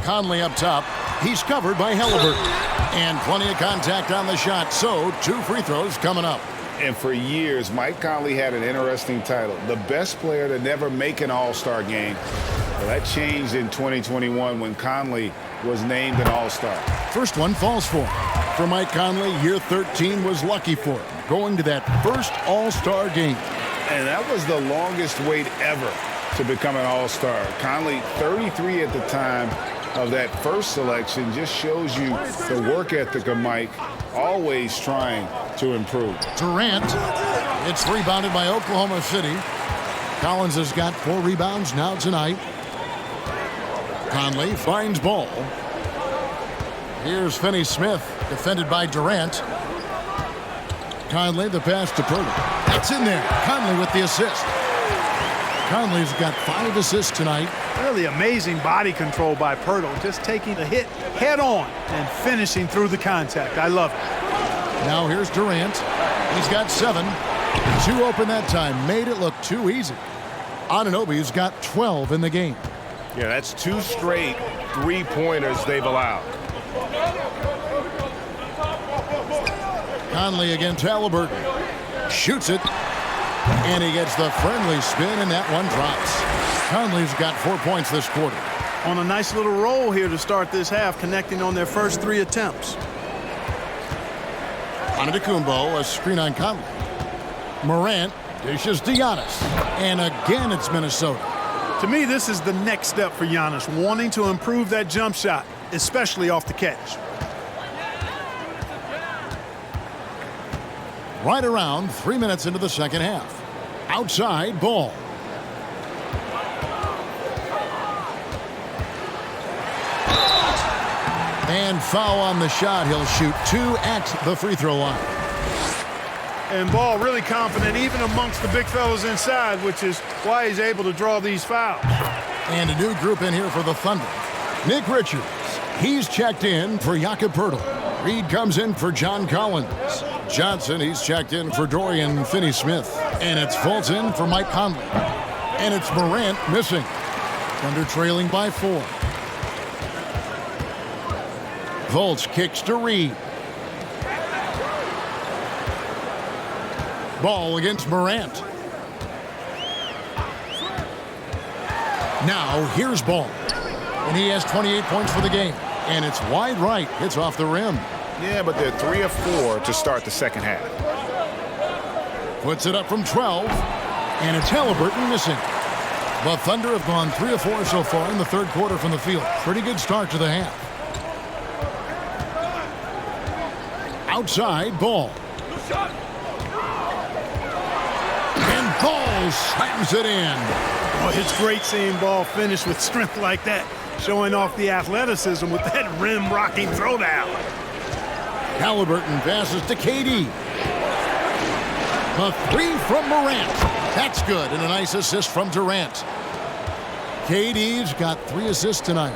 Conley up top. He's covered by Halliburton. And plenty of contact on the shot, so 2 free throws coming up. And for years, Mike Conley had an interesting title, the best player to never make an All-Star game. Well, that changed in 2021 when Conley was named an All-Star. First one falls for him. For Mike Conley, year 13 was lucky for him, going to that first All-Star game. And that was the longest wait ever to become an All-Star. Conley, 33 at the time of that first selection, just shows you the work ethic of Mike, always trying to improve. Durant, it's rebounded by Oklahoma City. Collins has got 4 rebounds now tonight. Conley finds Ball. Here's Finney-Smith, defended by Durant. Conley, the pass to Pirtle. That's in there. Conley with the assist. Conley's got 5 assists tonight. Really amazing body control by Pirtle, just taking the hit head on and finishing through the contact. I love it. Now here's Durant. He's got 7. 2 open that time. Made it look too easy. Anunoby's got 12 in the game. Yeah, that's 2 straight 3-pointers they've allowed. Conley against Halliburton. Shoots it. And he gets the friendly spin, and that one drops. Conley's got 4 points this quarter. On a nice little roll here to start this half, connecting on their first 3 attempts. Antetokounmpo, a screen on Conley. Morant dishes to Giannis. And again, it's Minnesota. To me, this is the next step for Giannis, wanting to improve that jump shot, especially off the catch. Right around 3 minutes into the second half. Outside, Ball. And foul on the shot. He'll shoot 2 at the free throw line. And Ball really confident even amongst the big fellas inside, which is why he's able to draw these fouls. And a new group in here for the Thunder. Nick Richards. He's checked in for Jakob Poeltl. Reed comes in for John Collins. Johnson, he's checked in for Dorian Finney-Smith. And it's Fultz in for Mike Conley. And it's Morant missing. Thunder trailing by 4. Fultz kicks to Reed. Ball against Morant. Now here's Ball. And he has 28 points for the game. And it's wide right. It's off the rim. Yeah, but they're 3 of 4 to start the second half. Puts it up from 12. And it's Halliburton missing. The Thunder have gone 3 of 4 so far in the third quarter from the field. Pretty good start to the half. Outside, Ball. And Ball slams it in. Oh, it's great seeing Ball finish with strength like that, showing off the athleticism with that rim-rocking throwdown. Halliburton passes to KD. The 3 from Morant. That's good, and a nice assist from Durant. KD's got 3 assists tonight.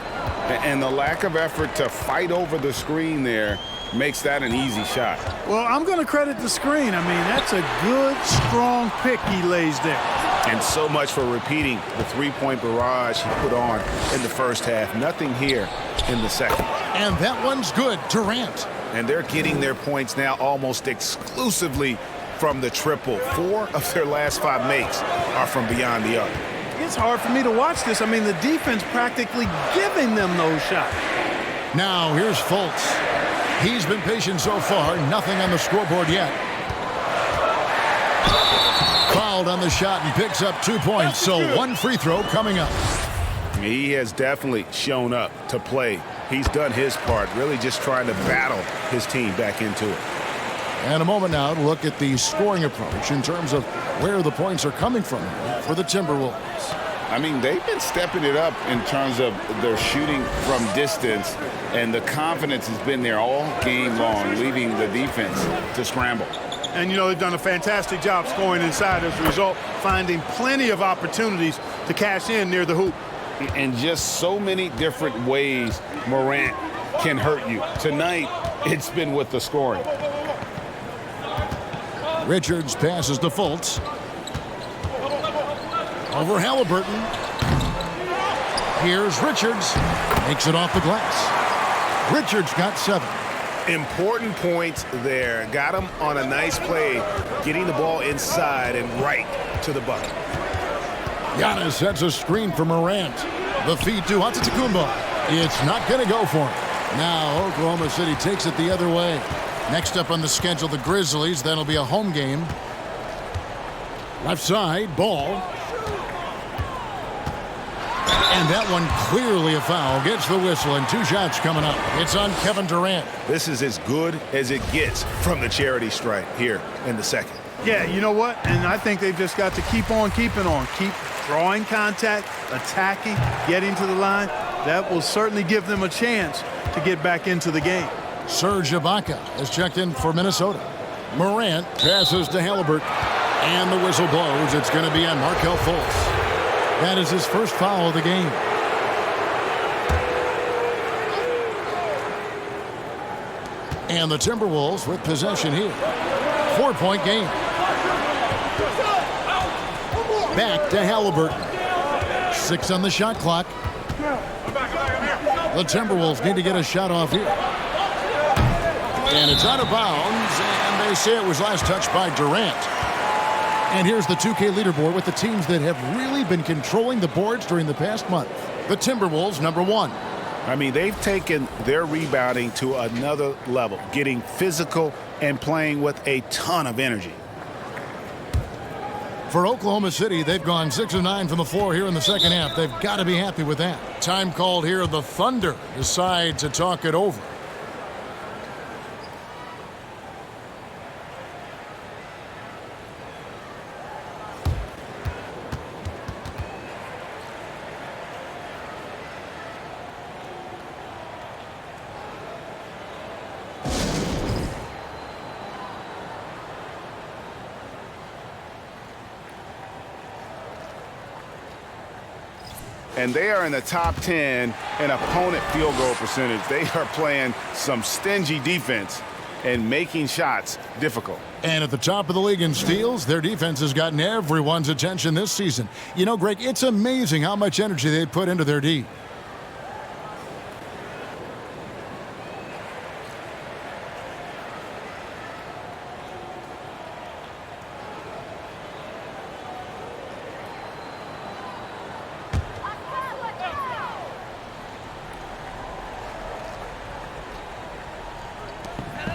And the lack of effort to fight over the screen there makes that an easy shot. Well, I'm going to credit the screen. I mean, that's a good, strong pick he lays there. And so much for repeating the three-point barrage he put on in the first half. Nothing here in the second. And that one's good. Durant. And they're getting their points now almost exclusively from the triple. 4 of their last 5 makes are from beyond the arc. It's hard for me to watch this. I mean, the defense practically giving them those shots. Now here's Fultz. He's been patient so far. Nothing on the scoreboard yet. Fouled on the shot and picks up 2 points. So 1 free throw coming up. He has definitely shown up to play. He's done his part, really just trying to battle his team back into it. And a moment now to look at the scoring approach in terms of where the points are coming from for the Timberwolves. I mean, they've been stepping it up in terms of their shooting from distance, and the confidence has been there all game long, leaving the defense to scramble. And, you know, they've done a fantastic job scoring inside as a result, finding plenty of opportunities to cash in near the hoop. And just so many different ways Morant can hurt you. Tonight, it's been with the scoring. Richards passes to Fultz. Over Halliburton. Here's Richards. Makes it off the glass. Richards got 7. Important points there. Got him on a nice play, getting the ball inside and right to the bucket. Giannis sets a screen for Morant. The feed to Antetokounmpo. It's not going to go for him. Now Oklahoma City takes it the other way. Next up on the schedule, the Grizzlies. That'll be a home game. Left side, Ball. And that one clearly a foul. Gets the whistle and 2 shots coming up. It's on Kevin Durant. This is as good as it gets from the charity stripe here in the second. Yeah, you know what? And I think they've just got to keep on keeping on. Keep drawing contact, attacking, getting to the line. That will certainly give them a chance to get back into the game. Serge Ibaka has checked in for Minnesota. Morant passes to Halliburton. And the whistle blows. It's going to be on Markelle Fultz. That is his first foul of the game. And the Timberwolves with possession here. 4-point game. Back to Halliburton. 6 on the shot clock. The Timberwolves need to get a shot off here. And it's out of bounds, and they say it was last touched by Durant. And here's the 2K leaderboard with the teams that have really been controlling the boards during the past month. The Timberwolves, number 1. I mean, they've taken their rebounding to another level, getting physical and playing with a ton of energy. For Oklahoma City, they've gone 6 of 9 from the floor here in the second half. They've got to be happy with that. Time called here. The Thunder decide to talk it over. and they are in the top 10 in opponent field goal percentage. They are playing some stingy defense and making shots difficult. And at the top of the league in steals, their defense has gotten everyone's attention this season. You know, Greg, it's amazing how much energy they put into their D.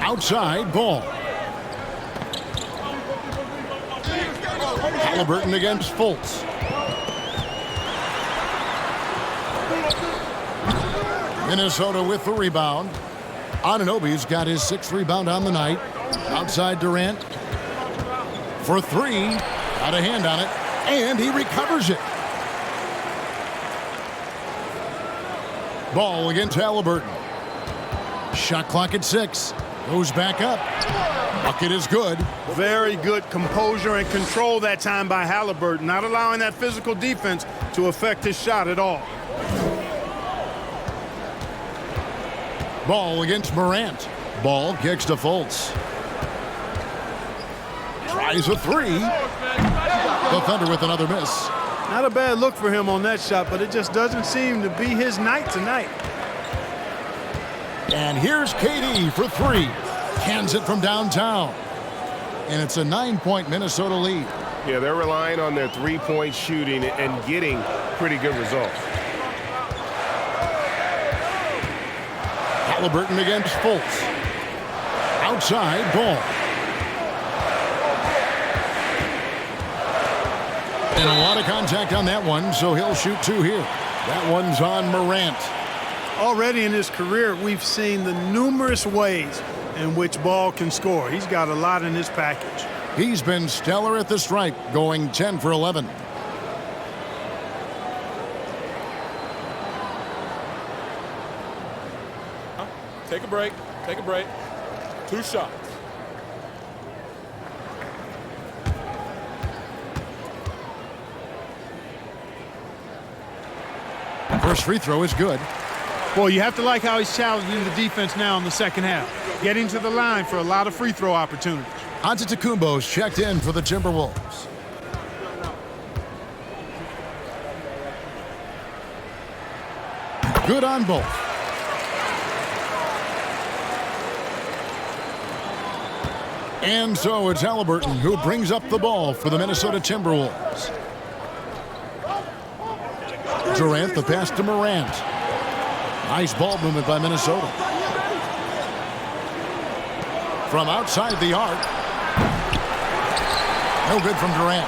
Outside ball. Halliburton against Fultz. Minnesota with the rebound. Anunoby's got his 6th rebound on the night. Outside Durant. For 3. Got a hand on it. And he recovers it. Ball against Halliburton. Shot clock at 6. Goes back up. Bucket is good. Very good composure and control that time by Halliburton, not allowing that physical defense to affect his shot at all. Ball against Morant. Ball kicks to Fultz. Tries a 3. The Thunder with another miss. Not a bad look for him on that shot, but it just doesn't seem to be his night tonight. And here's KD for 3. Cans it from downtown. And it's a 9-point Minnesota lead. Yeah, they're relying on their three-point shooting and getting pretty good results. Halliburton against Fultz. Outside ball. And a lot of contact on that one, so he'll shoot 2 here. That one's on Morant. Already in his career, we've seen the numerous ways in which Ball can score. He's got a lot in his package. He's been stellar at the stripe, going 10 for 11. Take a break. Take a break. 2 shots. First free throw is good. Well, you have to like how he's challenging the defense now in the second half. Getting to the line for a lot of free throw opportunities. Antetokounmpo's checked in for the Timberwolves. Good on both. And so it's Halliburton who brings up the ball for the Minnesota Timberwolves. Durant, the pass to Morant. Nice ball movement by Minnesota. From outside the arc. No good from Durant.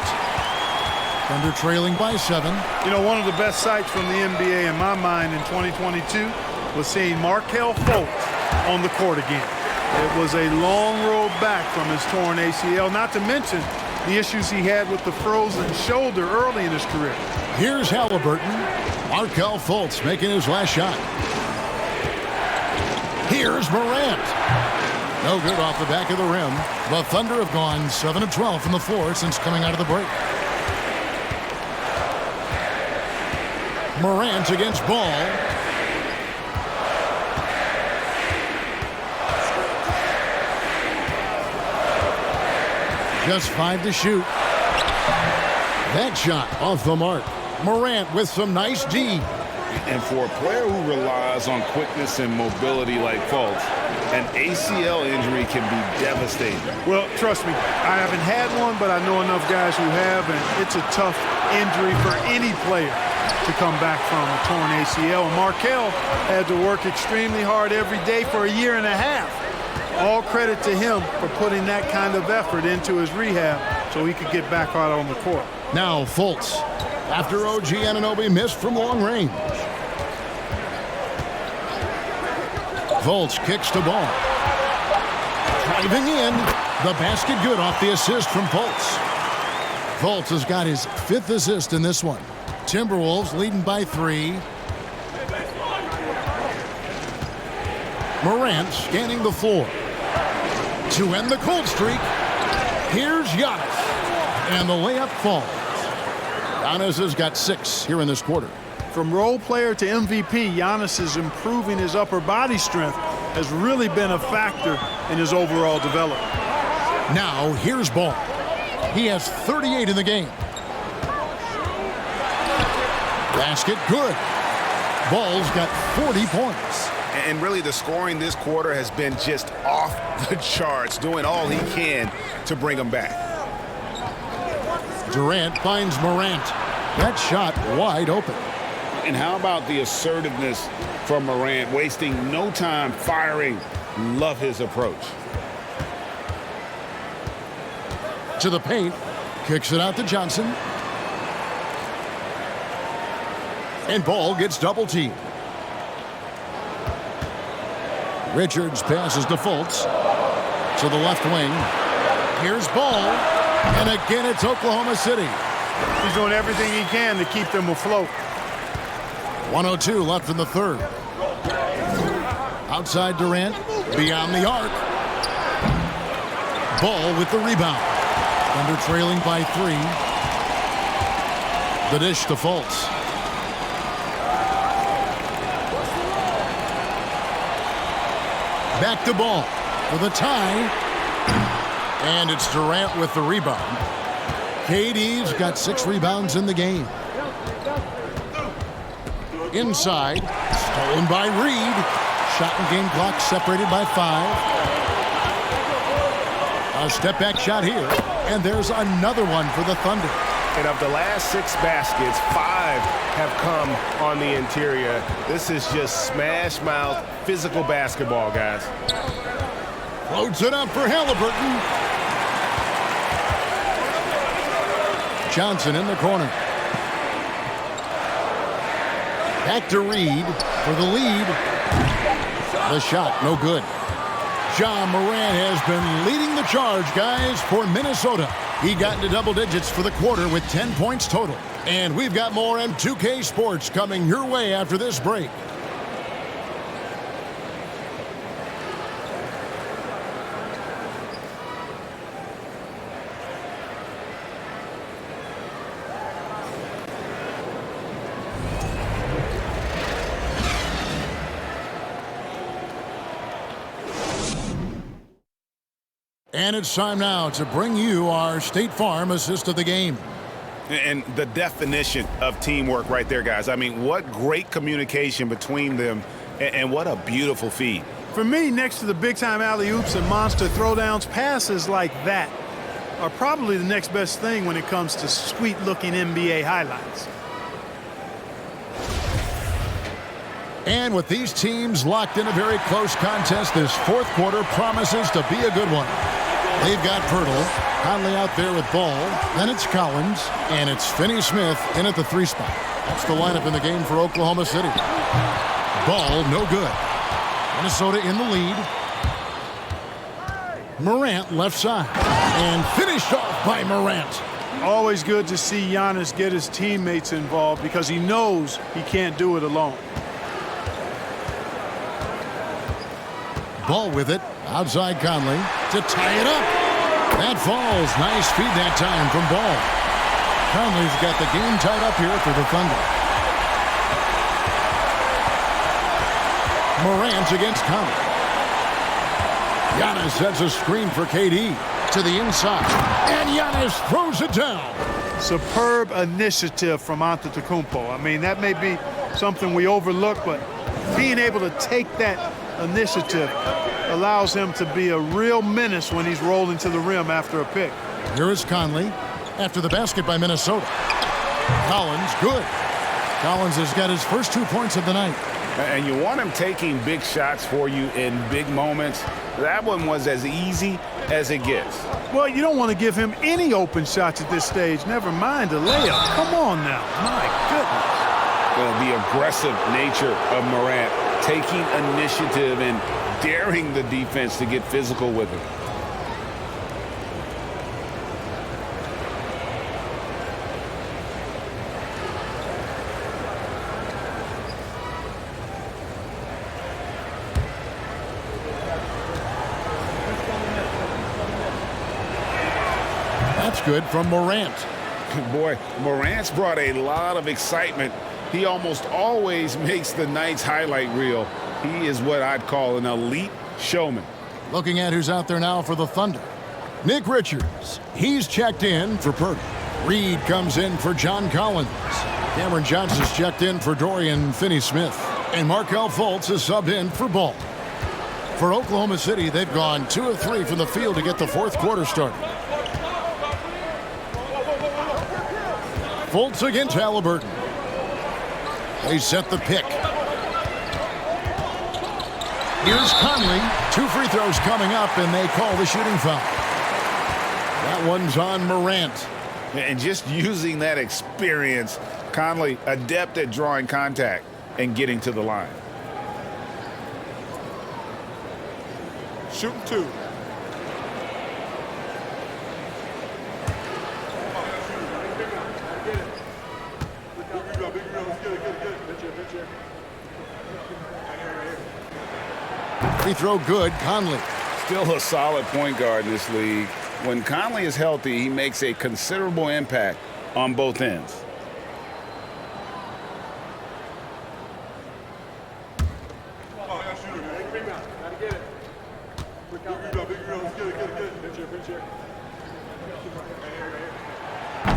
Thunder trailing by 7. You know, one of the best sights from the NBA in my mind in 2022 was seeing Markelle Fultz on the court again. It was a long road back from his torn ACL, not to mention the issues he had with the frozen shoulder early in his career. Here's Halliburton. Markelle Fultz making his last shot. Here's Morant. No good off the back of the rim. The Thunder have gone 7 of 12 from the floor since coming out of the break. Morant against Ball. Just 5 to shoot. That shot off the mark. Morant with some nice D. And for a player who relies on quickness and mobility like Fultz, an ACL injury can be devastating. Well, trust me, I haven't had one, but I know enough guys who have, and it's a tough injury for any player to come back from a torn ACL. And Markelle had to work extremely hard every day for a year and a half. All credit to him for putting that kind of effort into his rehab so he could get back out on the court. Now Fultz, after OG Anunoby missed from long range. Fultz kicks to Ball. Driving in. The basket good off the assist from Fultz. Fultz has got his 5th assist in this one. Timberwolves leading by 3. Morant scanning the floor. To end the cold streak, here's Giannis. And the layup falls. Giannis has got 6 here in this quarter. From role player to MVP, Giannis is improving his upper body strength has really been a factor in his overall development. Now, here's Ball. He has 38 in the game. Basket, good. Ball's got 40 points. And really, the scoring this quarter has been just off the charts, doing all he can to bring them back. Durant finds Morant. That shot wide open. And how about the assertiveness from Morant, wasting no time firing? Love his approach. To the paint, kicks it out to Johnson. And Ball gets double teamed. Richards passes to Fultz. To the left wing. Here's Ball. And again, it's Oklahoma City. He's doing everything he can to keep them afloat. 1:02 left in the third. Outside Durant, beyond the arc. Ball with the rebound. Thunder trailing by 3. The dish to Fultz. Back to Ball for the tie. And it's Durant with the rebound. KD's got 6 rebounds in the game. Inside, stolen by Reed. Shot and game clock separated by 5. A step back shot here, and there's another one for the Thunder. And of the last 6 baskets, 5 have come on the interior. This is just smash mouth physical basketball, guys. Floats it up for Halliburton. Johnson in the corner. Back to Reed for the lead. The shot, no good. Ja Morant has been leading the charge, guys, for Minnesota. He got into double digits for the quarter with 10 points total. And we've got more M2K Sports coming your way after this break. And it's time now to bring you our State Farm assist of the game. And the definition of teamwork right there, guys. I mean, what great communication between them, and what a beautiful feed. For me, next to the big-time alley-oops and monster throwdowns, passes like that are probably the next best thing when it comes to sweet-looking NBA highlights. And with these teams locked in a very close contest, this fourth quarter promises to be a good one. They've got Pirtle, Conley out there with Ball, then it's Collins, and it's Finney-Smith in at the 3 spot. That's the lineup in the game for Oklahoma City. Ball, no good. Minnesota in the lead. Morant left side, and finished off by Morant. Always good to see Giannis get his teammates involved because he knows he can't do it alone. Ball with it, outside Conley to tie it up. That falls. Nice feed that time from Ball. Conley's got the game tied up here for the Thunder. Morant against Conley. Giannis sets a screen for KD to the inside, and Giannis throws it down. Superb initiative from Antetokounmpo. I mean, that may be something we overlook, but being able to take that initiative allows him to be a real menace when he's rolling to the rim after a pick. Here is Conley after the basket by Minnesota. Collins, good. Collins has got his first 2 points of the night. And you want him taking big shots for you in big moments. That one was as easy as it gets. Well, you don't want to give him any open shots at this stage, never mind a layup. Come on now, my goodness. The aggressive nature of Morant, taking initiative and daring the defense to get physical with him. That's good from Morant. Boy, Morant's brought a lot of excitement He almost always makes the night's highlight reel. He is what I'd call an elite showman. Looking at who's out there now for the Thunder. Nick Richards, he's checked in for Purdy. Reed comes in for John Collins. Cameron Johnson's checked in for Dorian Finney-Smith. And Markelle Fultz is subbed in for Ball. For Oklahoma City, they've gone 2 of 3 from the field to get the fourth quarter started. Fultz against Halliburton. They set the pick. Here's Conley. 2 free throws coming up, and they call the shooting foul. That one's on Morant. And just using that experience, Conley adept at drawing contact and getting to the line. Shooting 2. Free throw good, Conley. Still a solid point guard in this league. When Conley is healthy, he makes a considerable impact on both ends.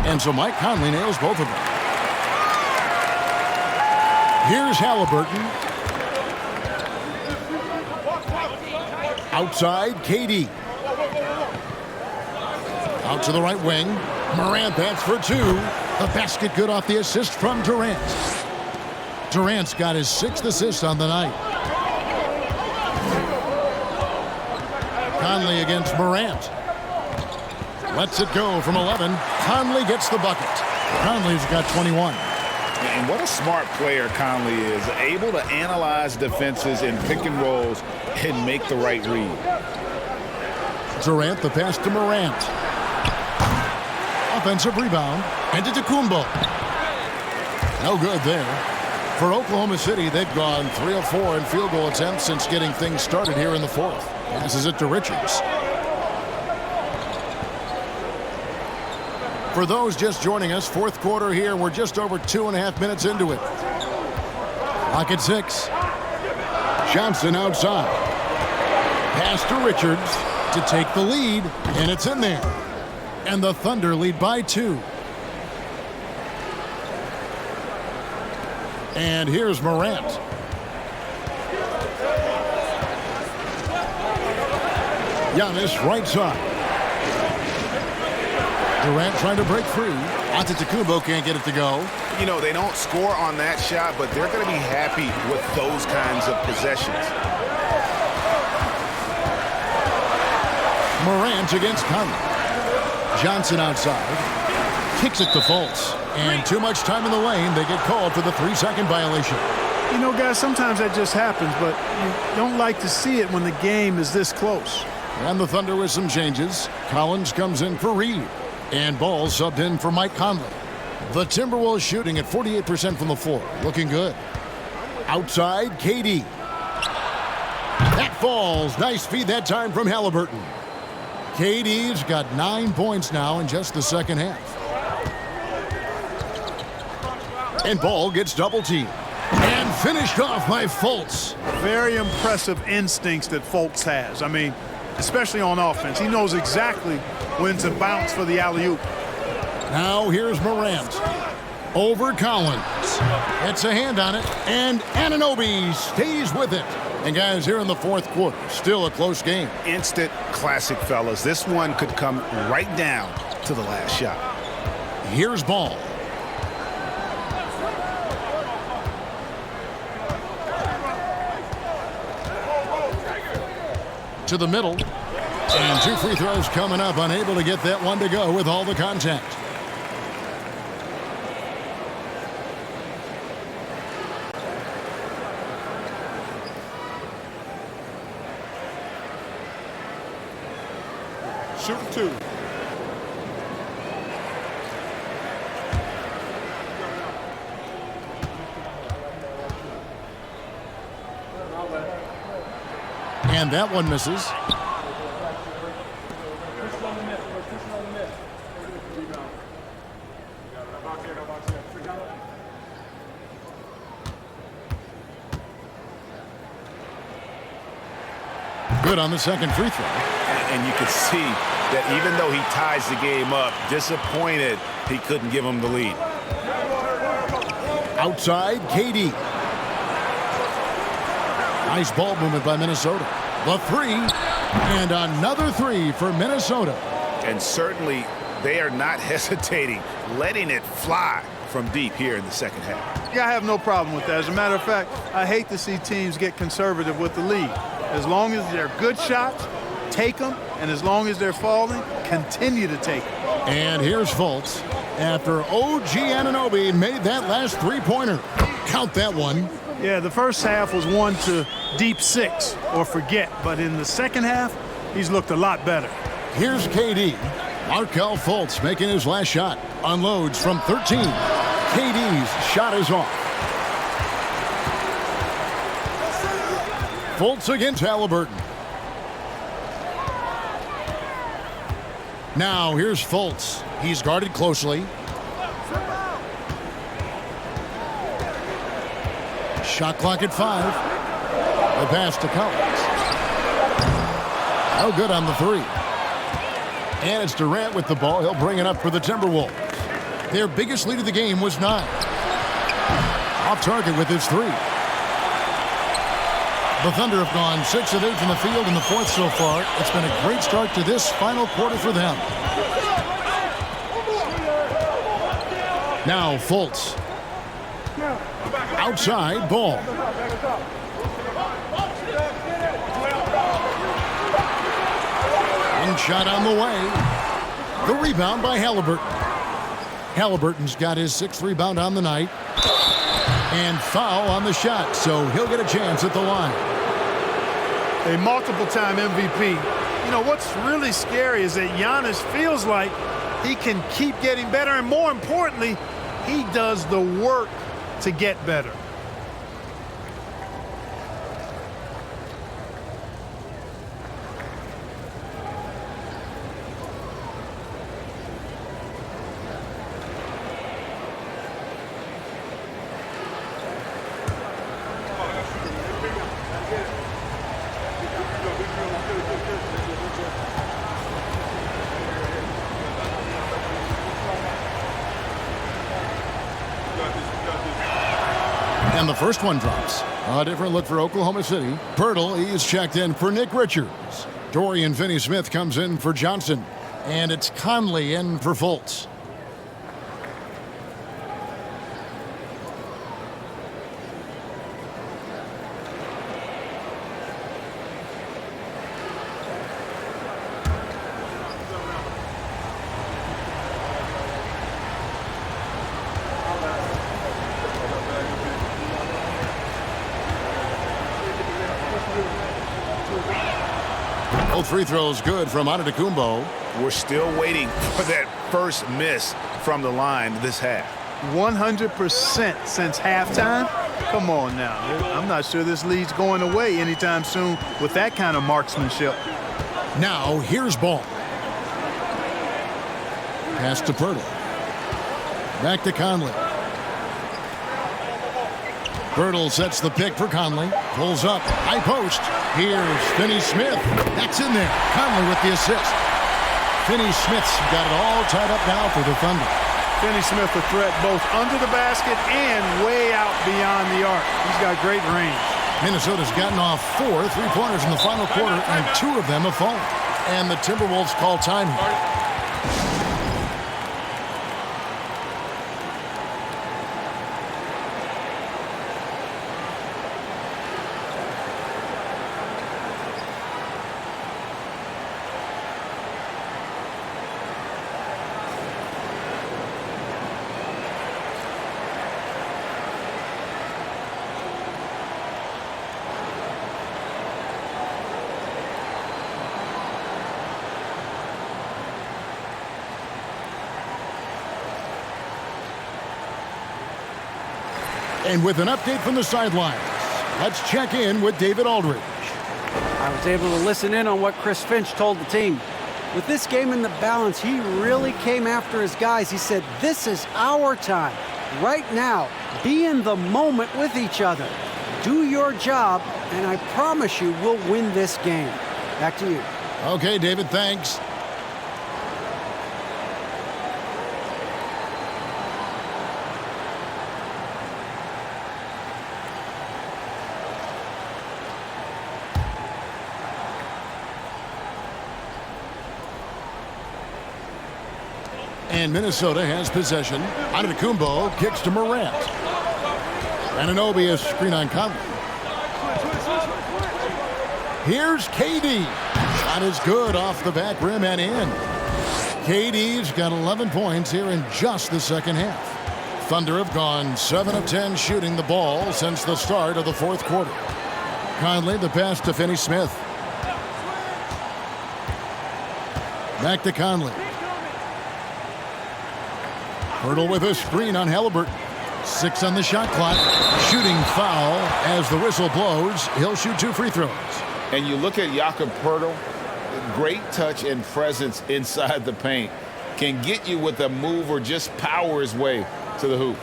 And so Mike Conley nails both of them. Here's Halliburton. Outside, KD. Out to the right wing. Morant, that's for 2. The basket good off the assist from Durant. Durant's got his 6th assist on the night. Conley against Morant. Lets it go from 11. Conley gets the bucket. Conley's got 21. And what a smart player Conley is. Able to analyze defenses in pick and rolls and make the right read. Durant, the pass to Morant. Offensive rebound. And to Antetokounmpo. No good there. For Oklahoma City, they've gone 3 of 4 in field goal attempts since getting things started here in the fourth. Passes it to Richards. For those just joining us, fourth quarter here. We're just over 2.5 minutes into it. Clock at 6. Johnson outside. Pass to Richards to take the lead, and it's in there. And the Thunder lead by 2. And here's Morant. Giannis right side. Durant trying to break free. Antetokounmpo can't get it to go. You know, they don't score on that shot, but they're going to be happy with those kinds of possessions. Morant against Conley. Johnson outside. Kicks it to Fultz. And too much time in the lane. They get called for the 3-second violation. You know, guys, sometimes that just happens, but you don't like to see it when the game is this close. And the Thunder with some changes. Collins comes in for Reed. And Ball subbed in for Mike Conley. The Timberwolves shooting at 48% from the floor. Looking good. Outside, KD. That falls. Nice feed that time from Halliburton. KD's got 9 points now in just the second half. And Ball gets double teamed. And finished off by Fultz. Very impressive instincts that Fultz has. I mean, especially on offense. He knows exactly when to bounce for the alley-oop. Now here's Morant. Over Collins. Gets a hand on it. And Anunoby stays with it. And guys, here in the fourth quarter, still a close game. Instant classic, fellas. This one could come right down to the last shot. Here's Ball. To the middle. And 2 free throws coming up. Unable to get that one to go with all the contact. Shooting 2. And that one misses. Good on the second free throw. And you can see that even though he ties the game up, disappointed he couldn't give him the lead. Outside, KD. Nice ball movement by Minnesota. The three, and another three for Minnesota. And certainly they are not hesitating, letting it fly from deep here in the second half. Yeah, I have no problem with that. As a matter of fact, I hate to see teams get conservative with the lead. As long as they're good shots, take them, and as long as they're falling, continue to take them. And here's Fultz after OG Anunoby made that last three-pointer. Count that one. Yeah, the first half was 1 to deep 6 or forget, but in the second half, he's looked a lot better. Here's KD. Markelle Fultz making his last shot. Unloads from 13. KD's shot is off. Fultz against Halliburton. Now here's Fultz. He's guarded closely. Shot clock at 5. The pass to Collins. No good on the three. And it's Durant with the ball. He'll bring it up for the Timberwolves. Their biggest lead of the game was 9. Off target with his three. The Thunder have gone 6 of 8 from the field in the fourth so far. It's been a great start to this final quarter for them. Now Fultz. Outside, Ball. One shot on the way. The rebound by Halliburton. Halliburton's got his 6th rebound on the night. And foul on the shot, so he'll get a chance at the line. A multiple-time MVP. You know, what's really scary is that Giannis feels like he can keep getting better, and more importantly, he does the work to get better. And the first one drops. A different look for Oklahoma City. Pirtle, he's checked in for Nick Richards. Dorian Finney-Smith comes in for Johnson. And it's Conley in for Fultz. Both free throws good from Antetokounmpo. We're still waiting for that first miss from the line this half. 100% since halftime? Come on now. I'm not sure this lead's going away anytime soon with that kind of marksmanship. Now here's Ball. Pass to Pirtle. Back to Conley. Pirtle sets the pick for Conley. Pulls up. High post. Here's Finney-Smith. That's in there. Conley with the assist. Finney-Smith's got it all tied up now for the Thunder. Finney-Smith a threat both under the basket and way out beyond the arc. He's got great range. Minnesota's gotten off 4 3-pointers in the final quarter, and 2 of them have fallen. And the Timberwolves call time here. And with an update from the sidelines, let's check in with David Aldridge. I was able to listen in on what Chris Finch told the team. With this game in the balance, he really came after his guys. He said, this is our time. Right now, be in the moment with each other. Do your job, and I promise you we'll win this game. Back to you. Okay, David, thanks. And Minnesota has possession. Antetokounmpo kicks to Morant. Anunoby is screen on Conley. Here's KD. Shot is good off the back rim and in. KD's got 11 points here in just the second half. Thunder have gone 7 of 10 shooting the ball since the start of the fourth quarter. Conley, the pass to Finney-Smith. Back to Conley. Hurdle with a screen on Halliburton. 6 on the shot clock. Shooting foul as the whistle blows. He'll shoot 2 free throws. And you look at Jakob Poeltl, great touch and presence inside the paint. Can get you with a move or just power his way to the hoop.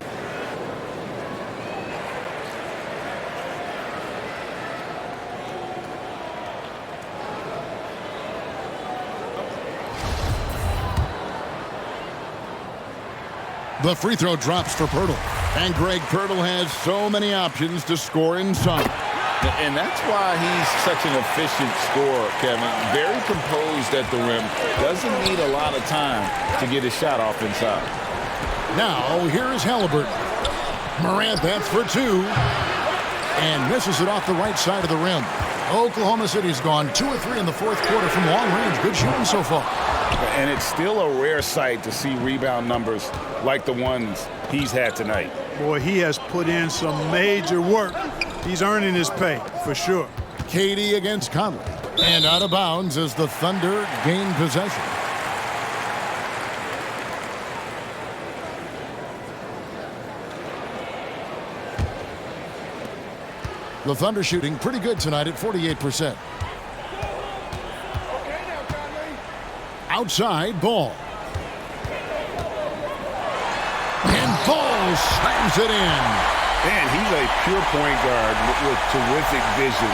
The free throw drops for Poeltl. And Greg Poeltl has so many options to score inside. And that's why he's such an efficient scorer, Kevin. Very composed at the rim. Doesn't need a lot of time to get his shot off inside. Now, here is Halliburton. Morant, that's for 2. And misses it off the right side of the rim. Oklahoma City's gone 2 or 3 in the fourth quarter from long range. Good shooting so far. And it's still a rare sight to see rebound numbers like the ones he's had tonight. Boy, he has put in some major work. He's earning his pay, for sure. KD against Conley. And out of bounds as the Thunder gain possession. The Thunder shooting pretty good tonight at 48%. Outside, Ball. And Ball slams it in. Man, he's a pure point guard with terrific vision.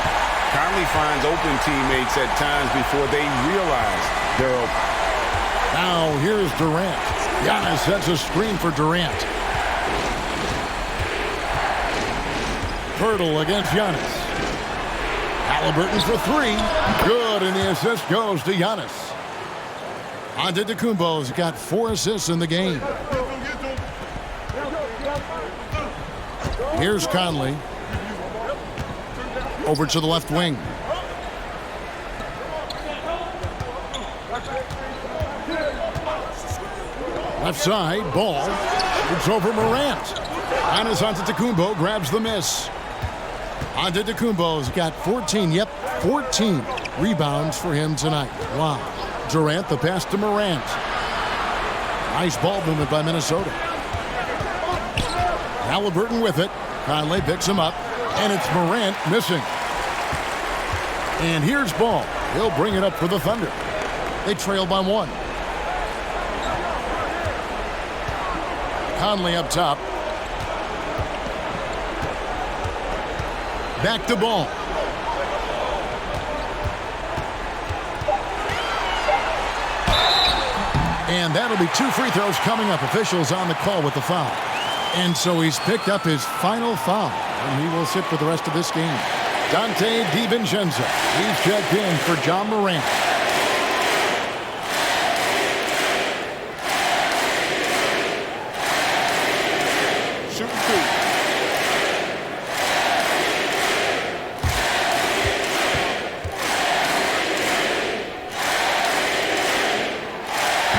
Conley finds open teammates at times before they realize they're open. Now here's Durant. Giannis sets a screen for Durant. Poeltl against Giannis. Halliburton for 3. Good, and the assist goes to Giannis. Antetokounmpo's got 4 assists in the game. Here's Conley. Over to the left wing. Left side, Ball. It's over Morant. Giannis Antetokounmpo grabs the miss. Antetokounmpo's got 14, 14 rebounds for him tonight. Wow. Durant, the pass to Morant. Nice ball movement by Minnesota. Halliburton with it. Conley picks him up, and it's Morant missing. And here's Ball. He'll bring it up for the Thunder. They trail by 1. Conley up top. Back to Ball. And that'll be 2 free throws coming up. Officials on the call with the foul. And so he's picked up his final foul, and he will sit for the rest of this game. Dante DiVincenzo, he's checked in for John Morant. Shooting 2.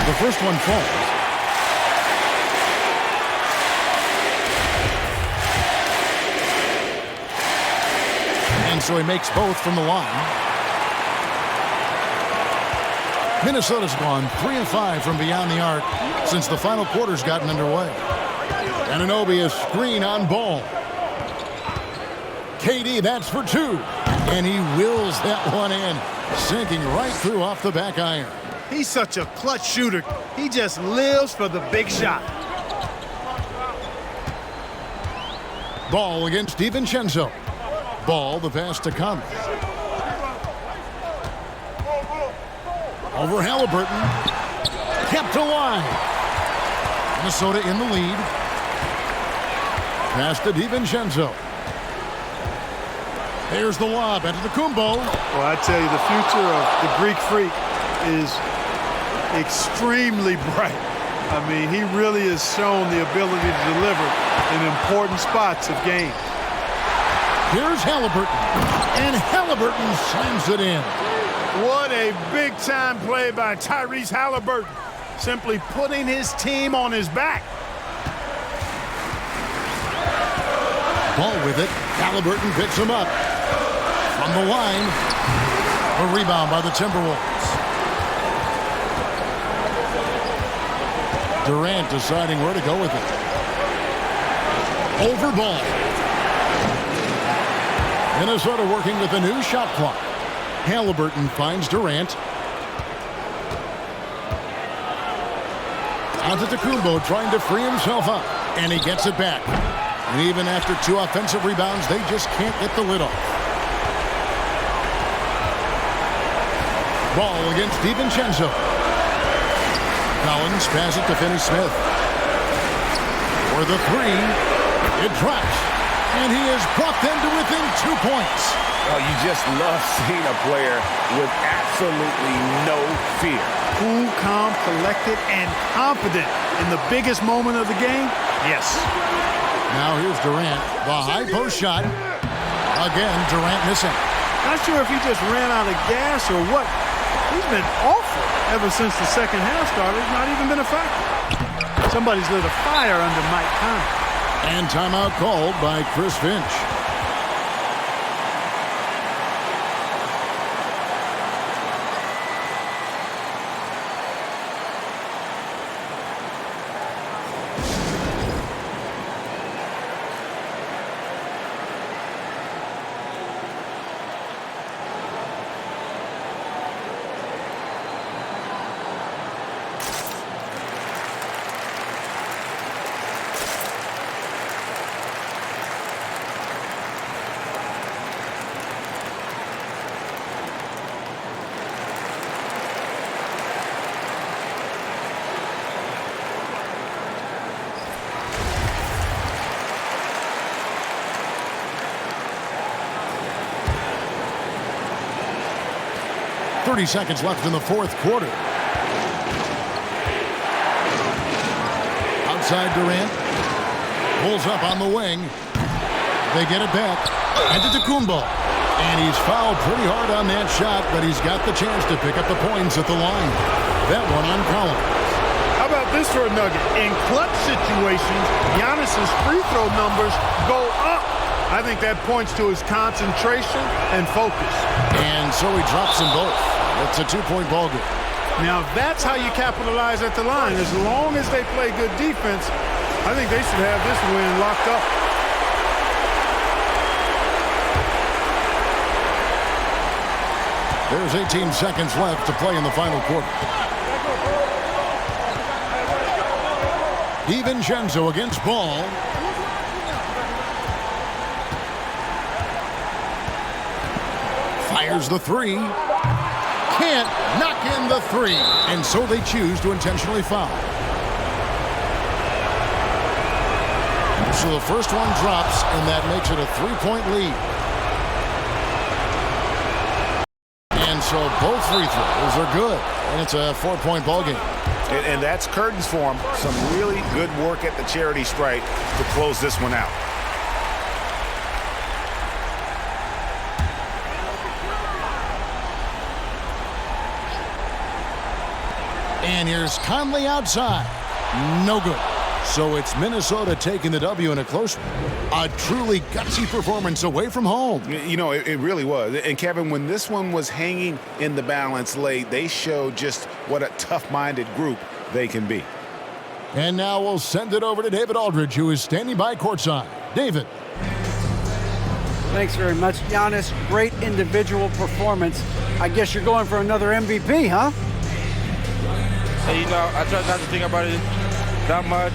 The first one falls. And so he makes both from the line. Minnesota's gone 3 of 5 from beyond the arc since the final quarter's gotten underway. Anunoby is screen on Ball. KD, that's for 2. And he wills that one in, sinking right through off the back iron. He's such a clutch shooter. He just lives for the big shot. Ball against DiVincenzo. Ball, the pass to Conley. Over Halliburton. Kept alive. Minnesota in the lead. Pass to DiVincenzo. There's the lob into the Kumbo. Well, I tell you, the future of the Greek Freak is extremely bright. I mean, he really has shown the ability to deliver in important spots of game. Here's Halliburton, and Halliburton slams it in. What a big-time play by Tyrese Halliburton, simply putting his team on his back. Ball with it. Halliburton picks him up. From the line, a rebound by the Timberwolves. Durant deciding where to go with it. Over ball. Minnesota working with a new shot clock. Halliburton finds Durant. Antetokounmpo trying to free himself up, and he gets it back. And even after 2 offensive rebounds, they just can't get the lid off. Ball against DiVincenzo. Collins pass it to Finney-Smith. For the 3, it drops. And he has brought them to within 2 points. Oh, you just love seeing a player with absolutely no fear. Cool, calm, collected, and confident in the biggest moment of the game? Yes. Now here's Durant. The high post shot. Again, Durant missing. Not sure if he just ran out of gas or what. He's been awful ever since the second half started. Not even been a factor. Somebody's lit a fire under Mike Conley. And timeout called by Chris Finch. Seconds left in the 4th quarter. Outside Durant. Pulls up on the wing. They get it back. Antetokounmpo. And he's fouled pretty hard on that shot, but he's got the chance to pick up the points at the line. That one on Collins. How about this for a nugget? In clutch situations, Giannis's free throw numbers go up. I think that points to his concentration and focus. And so he drops them both. It's a 2-point ball game. Now, that's how you capitalize at the line. As long as they play good defense, I think they should have this win locked up. There's 18 seconds left to play in the final quarter. DiVincenzo against Ball. Fires the 3. Can't knock in the 3. And so they choose to intentionally foul. So the first one drops, and that makes it a 3-point lead. And so both free throws are good. And it's a 4-point ball game. And that's curtains for him. Some really good work at the charity stripe to close this one out. And here's Conley outside. No good. So it's Minnesota taking the W in a close one. A truly gutsy performance away from home. You know, it really was. And Kevin, when this one was hanging in the balance late, they showed just what a tough-minded group they can be. And now we'll send it over to David Aldridge, who is standing by courtside. David. Thanks very much, Giannis. Great individual performance. I guess you're going for another MVP, huh? You know, I try not to think about it that much.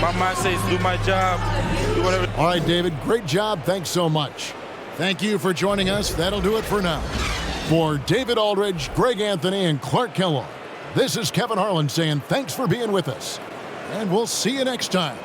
My mind says do my job, do whatever. All right, David, great job. Thanks so much. Thank you for joining us. That'll do it for now. For David Aldridge, Greg Anthony, and Clark Kellogg, this is Kevin Harlan saying thanks for being with us. And we'll see you next time